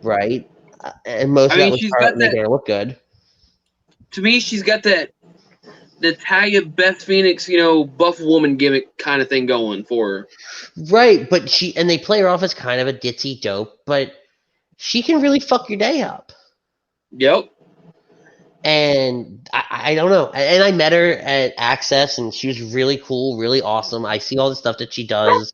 right? And most of that was she's Charlotte got making her look good. To me, she's got that Natalya Beth Phoenix, buff woman gimmick kind of thing going for her. Right, but they play her off as kind of a ditzy dope, but she can really fuck your day up. Yep. And I don't know. And I met her at Access, and she was really cool, really awesome. I see all the stuff that she does,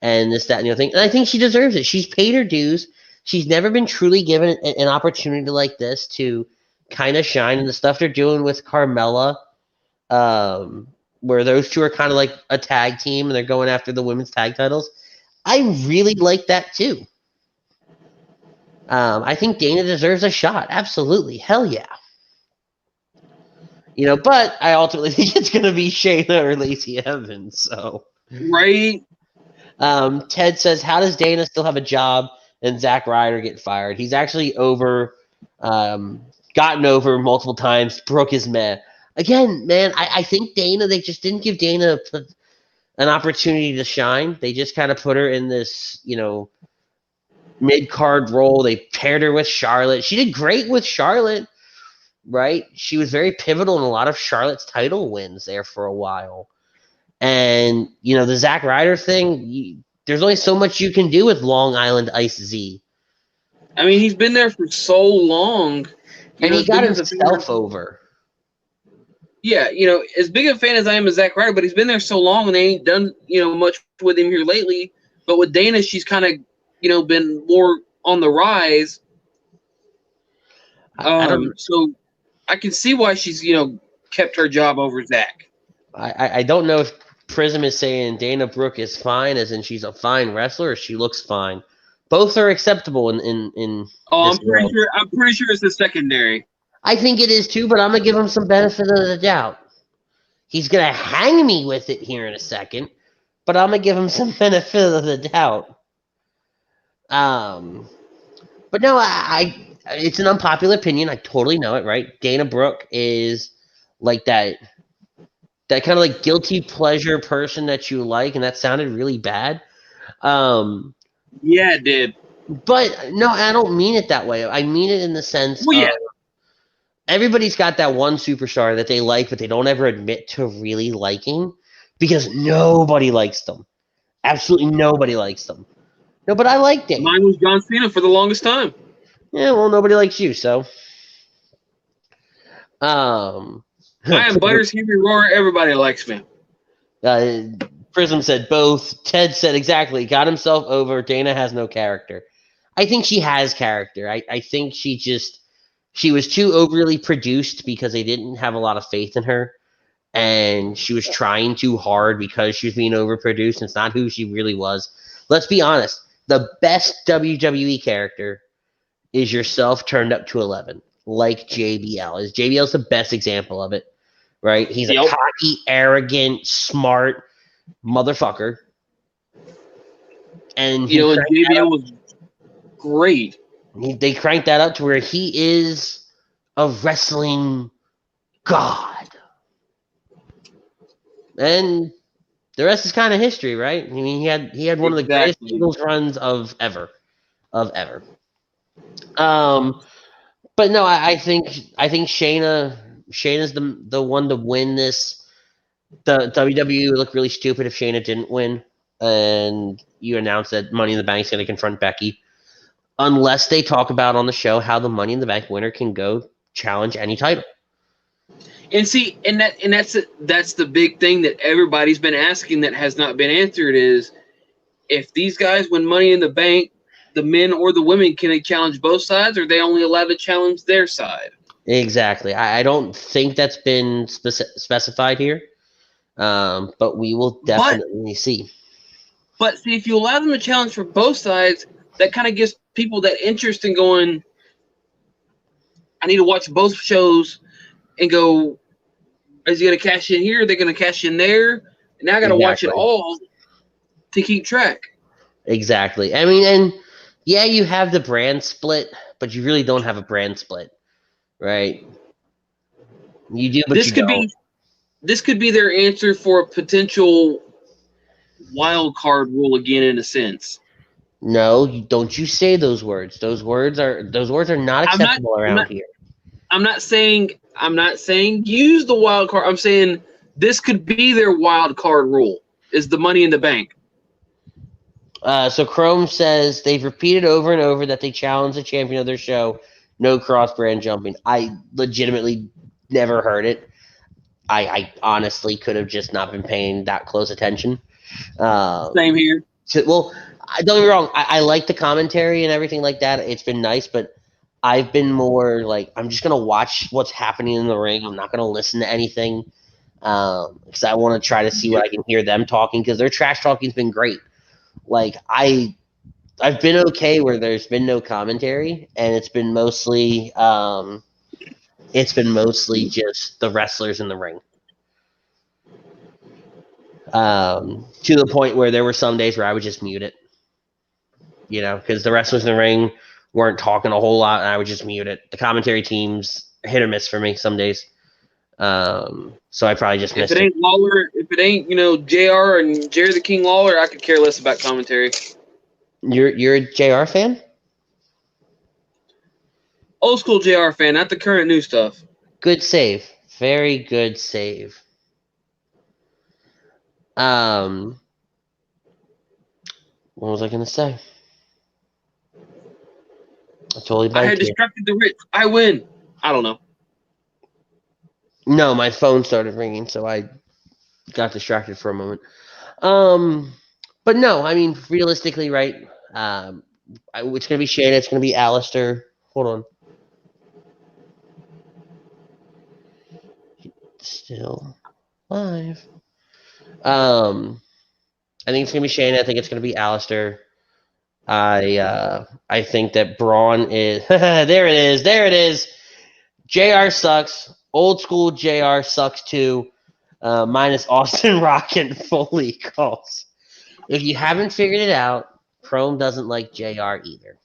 and this, that, and the other thing. And I think she deserves it. She's paid her dues. She's never been truly given an opportunity like this to kind of shine. And the stuff they're doing with Carmella, where those two are kind of like a tag team, and they're going after the women's tag titles. I really like that too. I think Dana deserves a shot. Absolutely. Hell yeah. But I ultimately think it's going to be Shayna or Lacey Evans. So, right. Ted says, "How does Dana still have a job and Zack Ryder get fired? He's actually gotten over multiple times. Brooke is meh. Again, man. I think Dana. They just didn't give Dana an opportunity to shine. They just kind of put her in this, mid-card role. They paired her with Charlotte. She did great with Charlotte." Right? She was very pivotal in a lot of Charlotte's title wins there for a while. And, the Zack Ryder thing, there's only so much you can do with Long Island Ice Z. He's been there for so long. And he got himself over. Yeah, as big a fan as I am of Zack Ryder, but he's been there so long and they ain't done, much with him here lately. But with Dana, she's kind of, been more on the rise. So I can see why she's, kept her job over Zack. I don't know if Prism is saying Dana Brooke is fine, as in she's a fine wrestler, or she looks fine. Both are acceptable in I'm pretty sure it's the secondary. I think it is too, but I'm gonna give him some benefit of the doubt. He's gonna hang me with it here in a second, but I'm gonna give him some benefit of the doubt. But no, it's an unpopular opinion. I totally know it, right? Dana Brooke is like that kind of like guilty pleasure person that you like, and that sounded really bad. Yeah, it did. But no, I don't mean it that way. I mean it in the sense of everybody's got that one superstar that they like, but they don't ever admit to really liking because nobody likes them. Absolutely nobody likes them. No, but I like Dana. Mine was John Cena for the longest time. Yeah, well, nobody likes you, so. I am Butters Huey Roar. Everybody likes me. Prism said both. Ted said exactly. Got himself over. Dana has no character. I think she has character. I think she was too overly produced because they didn't have a lot of faith in her. And she was trying too hard because she was being overproduced. It's not who she really was. Let's be honest. The best WWE character is yourself turned up to 11. like JBL. JBL's the best example of it, right? He's a Yep. cocky, arrogant, smart motherfucker. And And JBL was great. they cranked that up to where he is a wrestling god. And the rest is kind of history, right? I mean, he had one of the greatest singles runs of ever. But no, I think Shayna's the one to win this. The WWE would look really stupid if Shayna didn't win, and you announce that Money in the Bank is going to confront Becky, unless they talk about on the show how the Money in the Bank winner can go challenge any title. And see, that's the big thing that everybody's been asking that has not been answered is if these guys win Money in the Bank, the men or the women, can they challenge both sides, or are they only allowed to challenge their side? Exactly. I don't think that's been specified here, but we will definitely see. But see, if you allow them to challenge for both sides, that kind of gives people that interest in going, I need to watch both shows and go, is he going to cash in here? Are they going to cash in there? And now I got to watch it all to keep track. Exactly. I mean, and yeah, you have the brand split, but you really don't have a brand split, right? You do, but this could be their answer for a potential wild card rule again, in a sense. No, don't you say those words. Those words are not acceptable around here. I'm not saying use the wild card. I'm saying this could be their wild card rule, is the Money in the Bank. So Chrome says they've repeated over and over that they challenge the champion of their show. No cross-brand jumping. I legitimately never heard it. I honestly could have just not been paying that close attention. Same here. Don't get me wrong. I like the commentary and everything like that. It's been nice, but I've been more like I'm just gonna watch what's happening in the ring. I'm not gonna listen to anything because I want to try to see what I can hear them talking because their trash talking's been great. Like I've been okay where there's been no commentary and it's been mostly just the wrestlers in the ring. To the point where there were some days where I would just mute it, because the wrestlers in the ring weren't talking a whole lot, and I would just mute it. The commentary team's hit or miss for me some days, so I probably just missed it. If it ain't Lawler, if it ain't JR and Jerry the King Lawler, I could care less about commentary. You're a JR fan? Old school JR fan, not the current new stuff. Good save, very good save. What was I gonna say? I had distracted the rich. I win. I don't know. No, my phone started ringing, so I got distracted for a moment. But no, I mean, realistically, right? It's gonna be Shayna. It's gonna be Alistair. Hold on. Still live. I think it's gonna be Shayna. I think it's gonna be Alistair. I think that Braun is there it is. JR sucks. Old school JR sucks too. Minus Austin Rock and Foley calls. If you haven't figured it out, Chrome doesn't like JR either.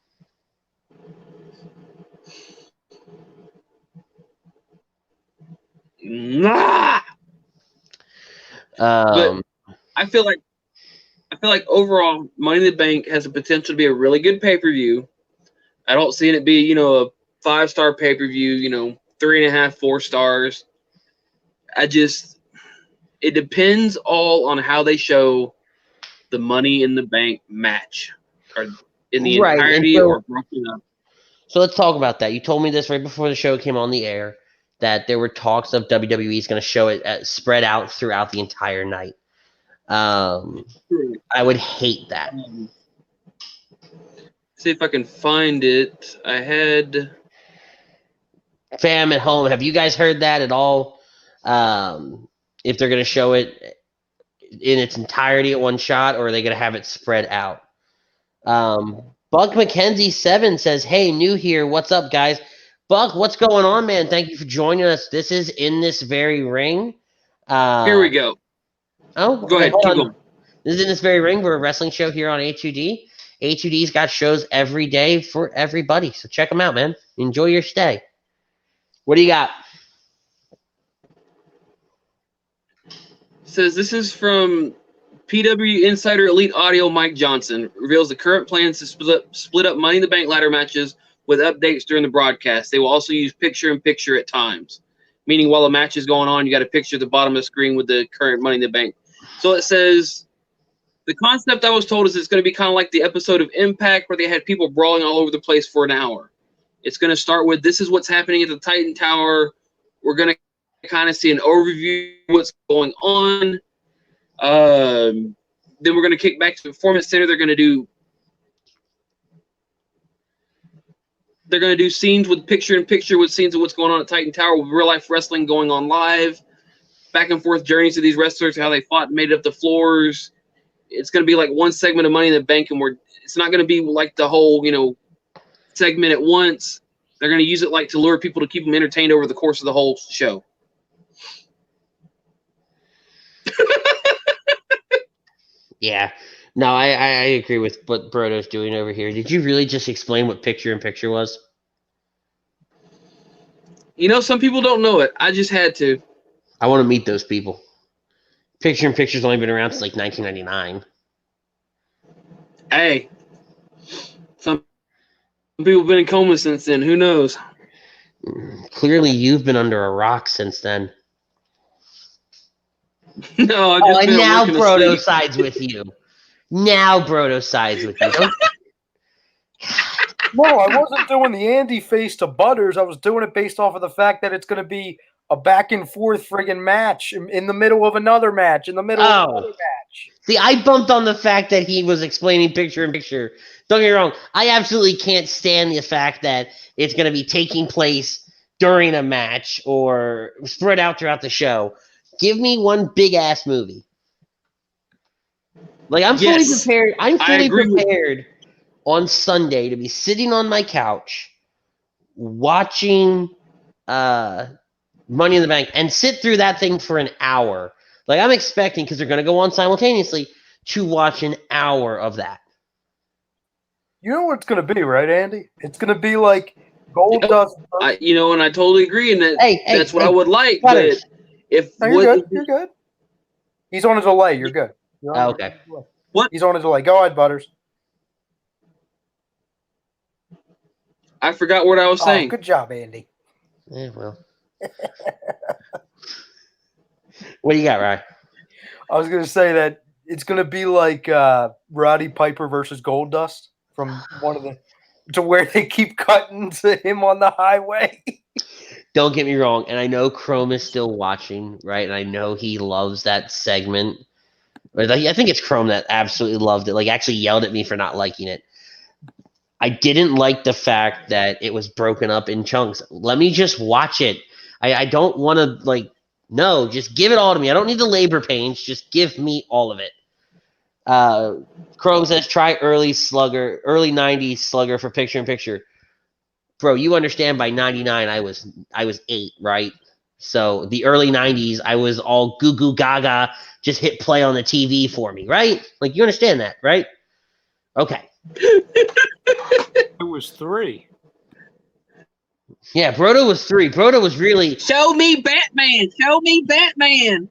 Nah. But I feel like overall, Money in the Bank has the potential to be a really good pay-per-view. I don't see it be, a 5-star pay-per-view, 3.5, 4 stars. It depends all on how they show the Money in the Bank match, or in the entirety, or broken up. So let's talk about that. You told me this right before the show came on the air, that there were talks of WWE's going to show it spread out throughout the entire night. I would hate that. See if I can find it. I had fam at home. Have you guys heard that at all? If they're going to show it in its entirety at one shot, or are they going to have it spread out? Buck McKenzie 7 says, "Hey, new here. What's up, guys? Buck, what's going on, man? Thank you for joining us. This is In This Very Ring. Here we go. Oh, Go ahead, hold keep on. going. This is In This Very Ring. We're a wrestling show here on A2D. A2D's got shows every day for everybody, so check them out, man. Enjoy your stay. What do you got? Says this is from PW Insider Elite Audio. Mike Johnson reveals the current plans to split up Money in the Bank ladder matches with updates during the broadcast. They will also use picture-in-picture at times, meaning while a match is going on, you got a picture at the bottom of the screen with the current Money in the Bank. So it says, the concept I was told is it's going to be kind of like the episode of Impact where they had people brawling all over the place for an hour. It's going to start with, this is what's happening at the Titan Tower. We're going to kind of see an overview of what's going on. Then we're going to kick back to the Performance Center. They're going to do scenes with picture-in-picture with scenes of what's going on at Titan Tower with real-life wrestling going on live. Back and forth journeys of these wrestlers, how they fought and made it up the floors. It's going to be like one segment of Money in the Bank, and it's not going to be like the whole, segment at once. They're going to use it like to lure people to keep them entertained over the course of the whole show. Yeah. No, I agree with what Brodo's doing over here. Did you really just explain what picture-in-picture was? Some people don't know it. I just had to. I want to meet those people. Picture-in-picture's only been around since like 1999. Hey, some people have been in coma since then. Who knows? Clearly, you've been under a rock since then. No, I've just and been now working Brodo asleep. sides with you. Now Brodo sides with you. No, I wasn't doing the Andy face to Butters. I was doing it based off of the fact that it's going to be a back and forth friggin' match in the middle of another match, in the middle of another match. See, I bumped on the fact that he was explaining picture-in-picture. Don't get me wrong. I absolutely can't stand the fact that it's going to be taking place during a match or spread out throughout the show. Give me one big-ass movie. Like, I'm fully prepared. I'm fully prepared on Sunday to be sitting on my couch watching Money in the Bank and sit through that thing for an hour. Like, I'm expecting, because they're going to go on simultaneously, to watch an hour of that. You know what it's going to be, right, Andy? It's going to be like Gold Dust. And I totally agree, and that's what I would like. Butters. But if you're good. He's on a delay. You're good. Okay. What? He's on a delay. Go ahead, Butters. I forgot what I was saying. Good job, Andy. Yeah, well. What do you got, Ryan? I was going to say that it's going to be like Roddy Piper versus Goldust from to where they keep cutting to him on the highway. Don't get me wrong, and I know Chrome is still watching, right? And I know he loves that segment. I think it's Chrome that absolutely loved it, like actually yelled at me for not liking it. I didn't like the fact that it was broken up in chunks. Let me just watch it. I don't want to, no, just give it all to me. I don't need the labor pains. Just give me all of it. Chrome says, try early 90s slugger for picture-in-picture. Bro, you understand by 99 I was 8, right? So the early 90s, I was all goo goo gaga, just hit play on the TV for me, right? Like, you understand that, right? Okay. It was 3. Yeah, Brodo was 3. Brodo was really... Show me Batman! Show me Batman!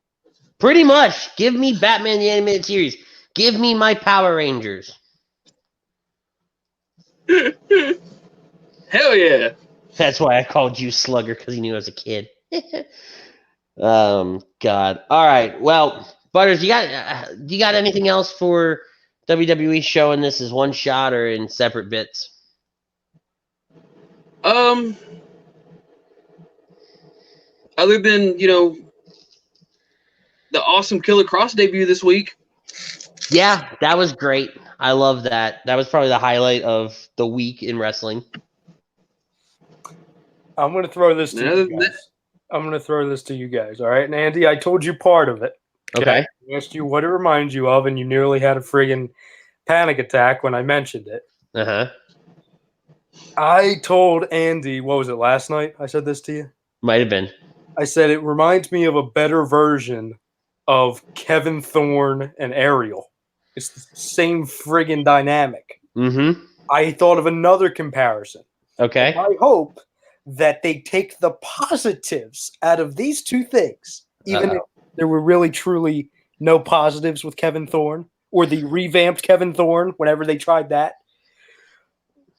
Pretty much. Give me Batman the Animated Series. Give me my Power Rangers. Hell yeah. That's why I called you Slugger, because he knew I was a kid. God. All right. Well, Butters, you got anything else for WWE showing this as one shot or in separate bits? Other than, the awesome Killer Cross debut this week. Yeah, that was great. I love that. That was probably the highlight of the week in wrestling. I'm going to throw this to you guys. I'm going to throw this to you guys, all right? And Andy, I told you part of it. Okay. I asked you what it reminds you of, and you nearly had a friggin' panic attack when I mentioned it. Uh-huh. I told Andy, what was it, last night? I said this to you. Might have been. I said it reminds me of a better version of Kevin Thorne and Ariel. It's the same friggin' dynamic. Mm-hmm. I thought of another comparison. Okay. I hope that they take the positives out of these two things, even if there were really truly no positives with Kevin Thorne or the revamped Kevin Thorne whenever they tried that.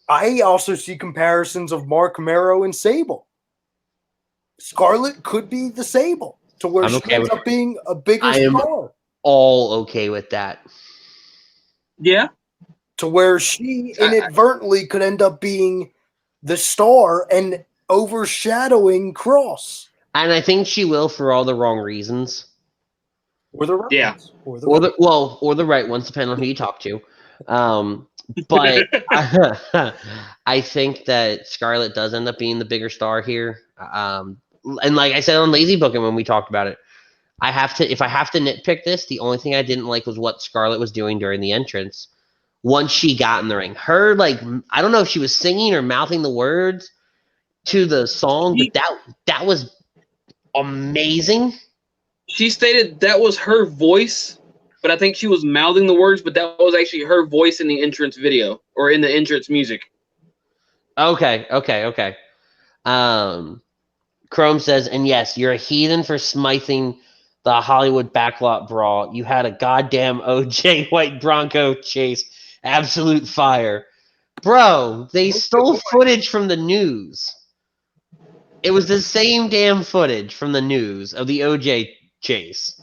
I also see comparisons of Mark Mero and Sable. Scarlett could be the Sable to where I'm she okay ends with up being a bigger I am star. all okay with that. Yeah. To where she inadvertently could end up being the star and overshadowing Cross. And I think she will for all the wrong reasons. Or the right Yeah. ones. Or the right ones, depending on who you talk to. But I think that Scarlett does end up being the bigger star here. And like I said on Lazy Booking when we talked about it, if I have to nitpick this, the only thing I didn't like was what Scarlett was doing during the entrance. Once she got in the ring, her I don't know if she was singing or mouthing the words to the song, but that was amazing. She stated that was her voice, but I think she was mouthing the words, but that was actually her voice in the entrance video or in the entrance music. Okay. Chrome says, and yes, you're a heathen for smithing the Hollywood backlot brawl. You had a goddamn OJ White Bronco chase. Absolute fire. Bro, they stole footage from the news. It was the same damn footage from the news of the OJ chase.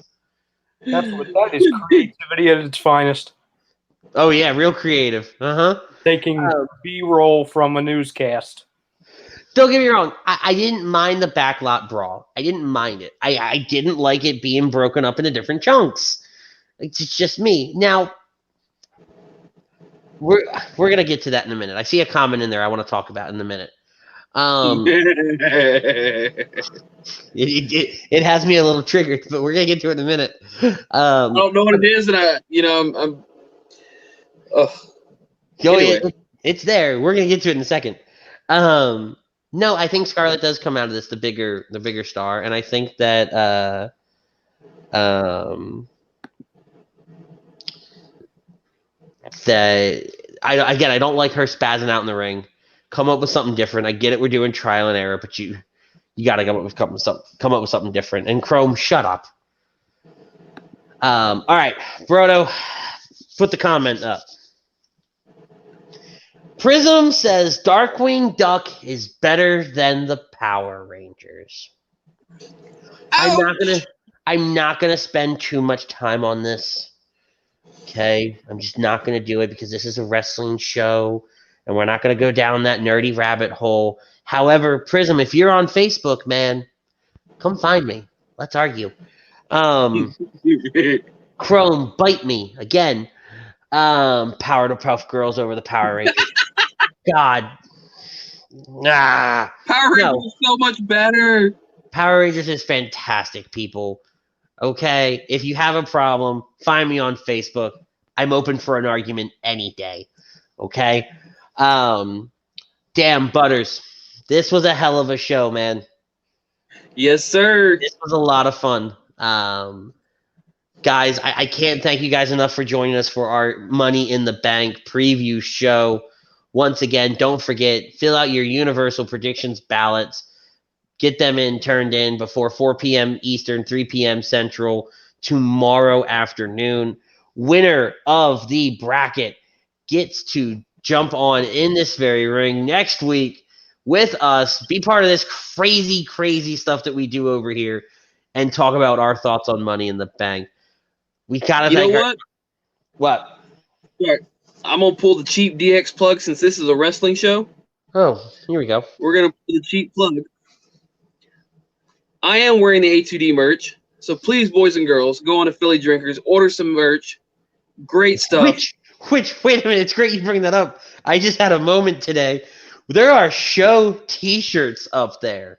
that is creativity at its finest. Oh, yeah, real creative. Taking B-roll from a newscast. Don't get me wrong. I didn't mind the backlot brawl. I didn't mind it. I didn't like it being broken up into different chunks. It's just me. Now, we're gonna get to that in a minute. I see a comment in there I want to talk about in a minute. It has me a little triggered, but we're gonna get to it in a minute. I don't know what it is, and I'm anyway. It's there. We're gonna get to it in a second. No, I think Scarlett does come out of this the bigger star, and I think that that I don't like her spazzing out in the ring. Come up with something different. I get it. We're doing trial and error, but you got to come up with something different. And Chrome, shut up. All right, Brodo, put the comment up. Prism says Darkwing Duck is better than the Power Rangers. I'm not gonna spend too much time on this. Okay, I'm just not gonna do it because this is a wrestling show, and we're not gonna go down that nerdy rabbit hole. However, Prism, if you're on Facebook, man, come find me. Let's argue. Chrome, bite me again. Power to Puff Girls over the Power Rangers. God. Nah. Power Rangers is so much better. Power Rangers is fantastic, people. Okay? If you have a problem, find me on Facebook. I'm open for an argument any day. Okay? Damn, Butters. This was a hell of a show, man. Yes, sir. This was a lot of fun. Guys, I can't thank you guys enough for joining us for our Money in the Bank preview show. Once again, don't forget, fill out your Universal Predictions ballots. Get them turned in before 4 p.m. Eastern, 3 p.m. Central tomorrow afternoon. Winner of the bracket gets to jump on in this very ring next week with us, be part of this crazy, crazy stuff that we do over here, and talk about our thoughts on Money in the Bank. We gotta You thank know what? What? Yeah, I'm gonna pull the cheap DX plug since this is a wrestling show. Oh, here we go. We're gonna pull the cheap plug. I am wearing the A2D merch, so please, boys and girls, go on to Philly Drinkers, order some merch. Great stuff. Which, wait a minute, it's great you bring that up. I just had a moment today. There are show T-shirts up there.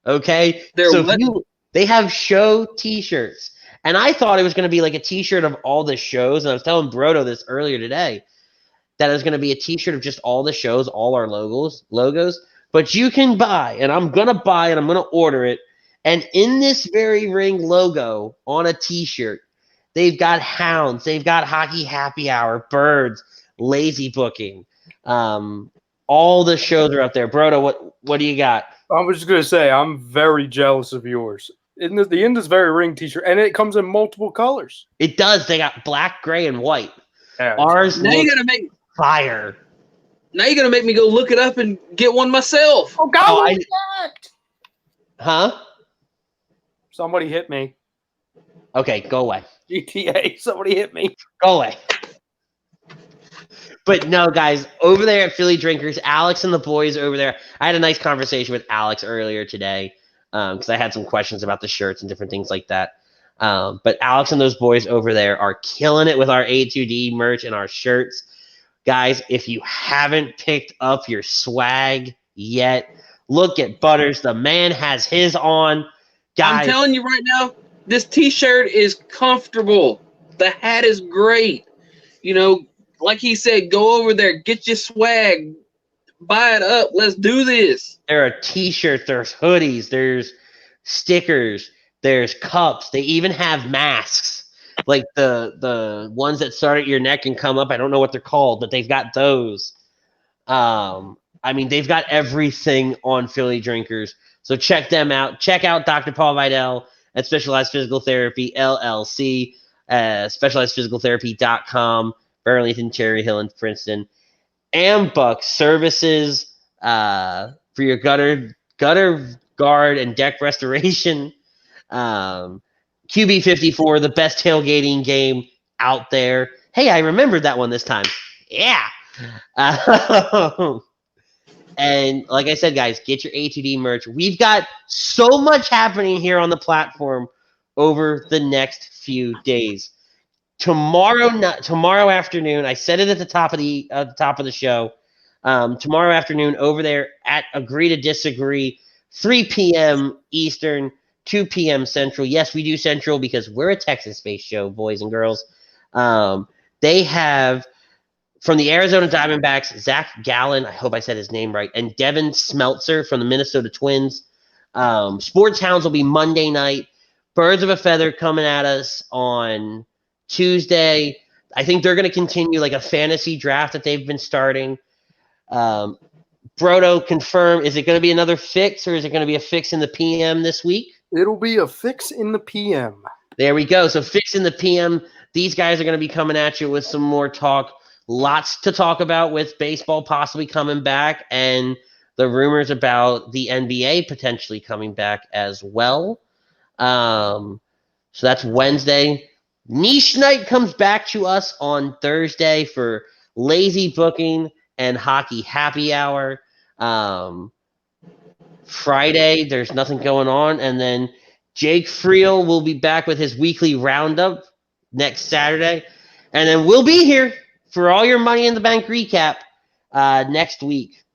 Okay, they have show T-shirts, and I thought it was going to be like a T-shirt of all the shows. And I was telling Brodo this earlier today. that is going to be a T-shirt of just all the shows, all our logos. But you can buy, and I'm going to buy it. I'm going to order it. And in this very ring logo on a T-shirt, they've got Hounds, they've got Hockey Happy Hour, Birds, Lazy Booking. All the shows are up there. Brodo, what do you got? I was just gonna say I'm very jealous of yours. The In This Very Ring T-shirt, and it comes in multiple colors. It does. They got black, gray, and white. Yeah, Ours Now you looks gotta make fire. now you're gonna make me go look it up and get one myself. Oh God! Oh, Fact. Huh? Somebody hit me. Okay, go away. GTA. Somebody hit me. Go away. But no, guys, over there at Philly Drinkers, Alex and the boys over there. I had a nice conversation with Alex earlier today because I had some questions about the shirts and different things like that. But Alex and those boys over there are killing it with our A2D merch and our shirts. Guys, if you haven't picked up your swag yet, look at Butters. The man has his on. Guys, I'm telling you right now, this T-shirt is comfortable. The hat is great. You know, like he said, go over there, get your swag, buy it up. Let's do this. there are T-shirts, there's hoodies, there's stickers, there's cups. They even have masks, like the ones that start at your neck and come up. I don't know what they're called, but they've got those. I mean, they've got everything on Philly Drinkers. So check them out. Check out Dr. Paul Vidal at Specialized Physical Therapy, LLC, specializedphysicaltherapy.com, Burlington, Cherry Hill, and Princeton. Ambuck Services for your gutter guard and deck restoration. QB54, the best tailgating game out there. Hey, I remembered that one this time. Yeah. And like I said, guys, get your A2D merch. We've got so much happening here on the platform over the next few days. Tomorrow afternoon, I said it at the top of the show. Tomorrow afternoon, over there at Agree to Disagree, 3 p.m. Eastern, 2 p.m. Central. Yes, we do Central because we're a Texas-based show, boys and girls. They have from the Arizona Diamondbacks, Zach Gallen, I hope I said his name right, and Devin Smeltzer from the Minnesota Twins. Sports Hounds will be Monday night. Birds of a Feather coming at us on Tuesday. I think they're going to continue like a fantasy draft that they've been starting. Brodo, confirm, is it going to be another fix or is it going to be a fix in the PM this week? It'll be a fix in the PM. There we go. So fix in the PM. These guys are going to be coming at you with some more talk. Lots to talk about with baseball possibly coming back and the rumors about the NBA potentially coming back as well. So that's Wednesday. Niche Night comes back to us on Thursday for Lazy Booking and Hockey Happy Hour. Friday, there's nothing going on. And then Jake Friel will be back with his weekly roundup next Saturday. And then we'll be here for all your Money in the Bank recap next week.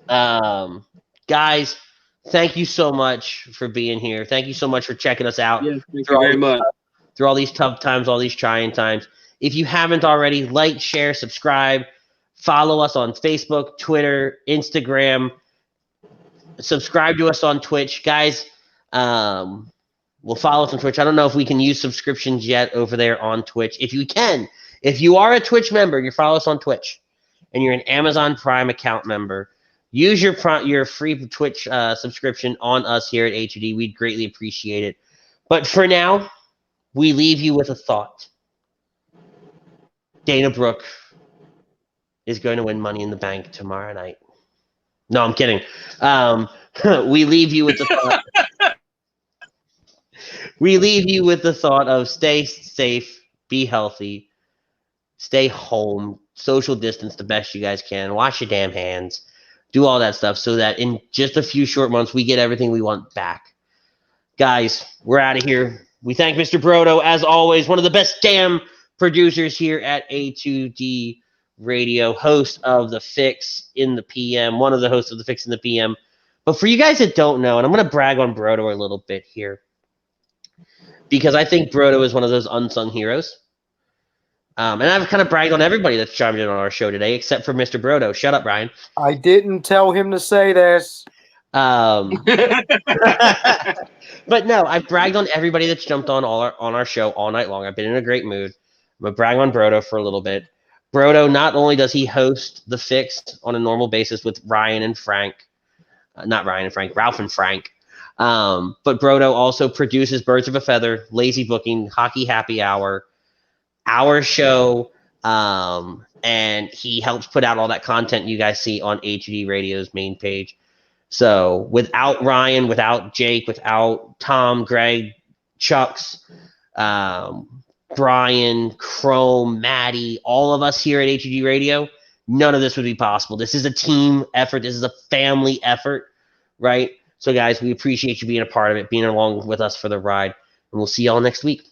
Guys, thank you so much for being here. Thank you so much for checking us out. Yes, thank you very much. Through all these tough times, all these trying times. If you haven't already, like, share, subscribe. Follow us on Facebook, Twitter, Instagram. Subscribe to us on Twitch. Guys, we'll follow us on Twitch. I don't know if we can use subscriptions yet over there on Twitch. If you can, if you are a Twitch member, you follow us on Twitch, and you're an Amazon Prime account member, use your free Twitch subscription on us here at HUD. We'd greatly appreciate it. But for now, we leave you with a thought. Dana Brooke is going to win Money in the Bank tomorrow night. No, I'm kidding. We leave you with the thought. We leave you with the thought of stay safe, be healthy, stay home, social distance the best you guys can, wash your damn hands, do all that stuff so that in just a few short months we get everything we want back. Guys, we're out of here. We thank Mr. Brodo, as always, one of the best damn producers here at A2D Radio, host of The Fix in the PM, one of the hosts of The Fix in the PM. But for you guys that don't know, and I'm going to brag on Brodo a little bit here, because I think Brodo is one of those unsung heroes. And I've kind of bragged on everybody that's chimed in on our show today, except for Mr. Brodo. Shut up, Brian. I didn't tell him to say this. But no, I've bragged on everybody that's jumped on our show all night long. I've been in a great mood. I'm gonna brag on Brodo for a little bit. Brodo, not only does he host The Fix on a normal basis with Ryan and Frank, not Ryan and Frank, Ralph and Frank, but Brodo also produces Birds of a Feather, Lazy Booking, Hockey Happy Hour, our show, and he helps put out all that content you guys see on HD Radio's main page. So without Ryan, without Jake, without Tom, Greg, Chucks, Brian, Chrome, Maddie, all of us here at HG Radio, none of this would be possible. This is a team effort. This is a family effort, right? So, guys, we appreciate you being a part of it, being along with us for the ride, and we'll see y'all next week.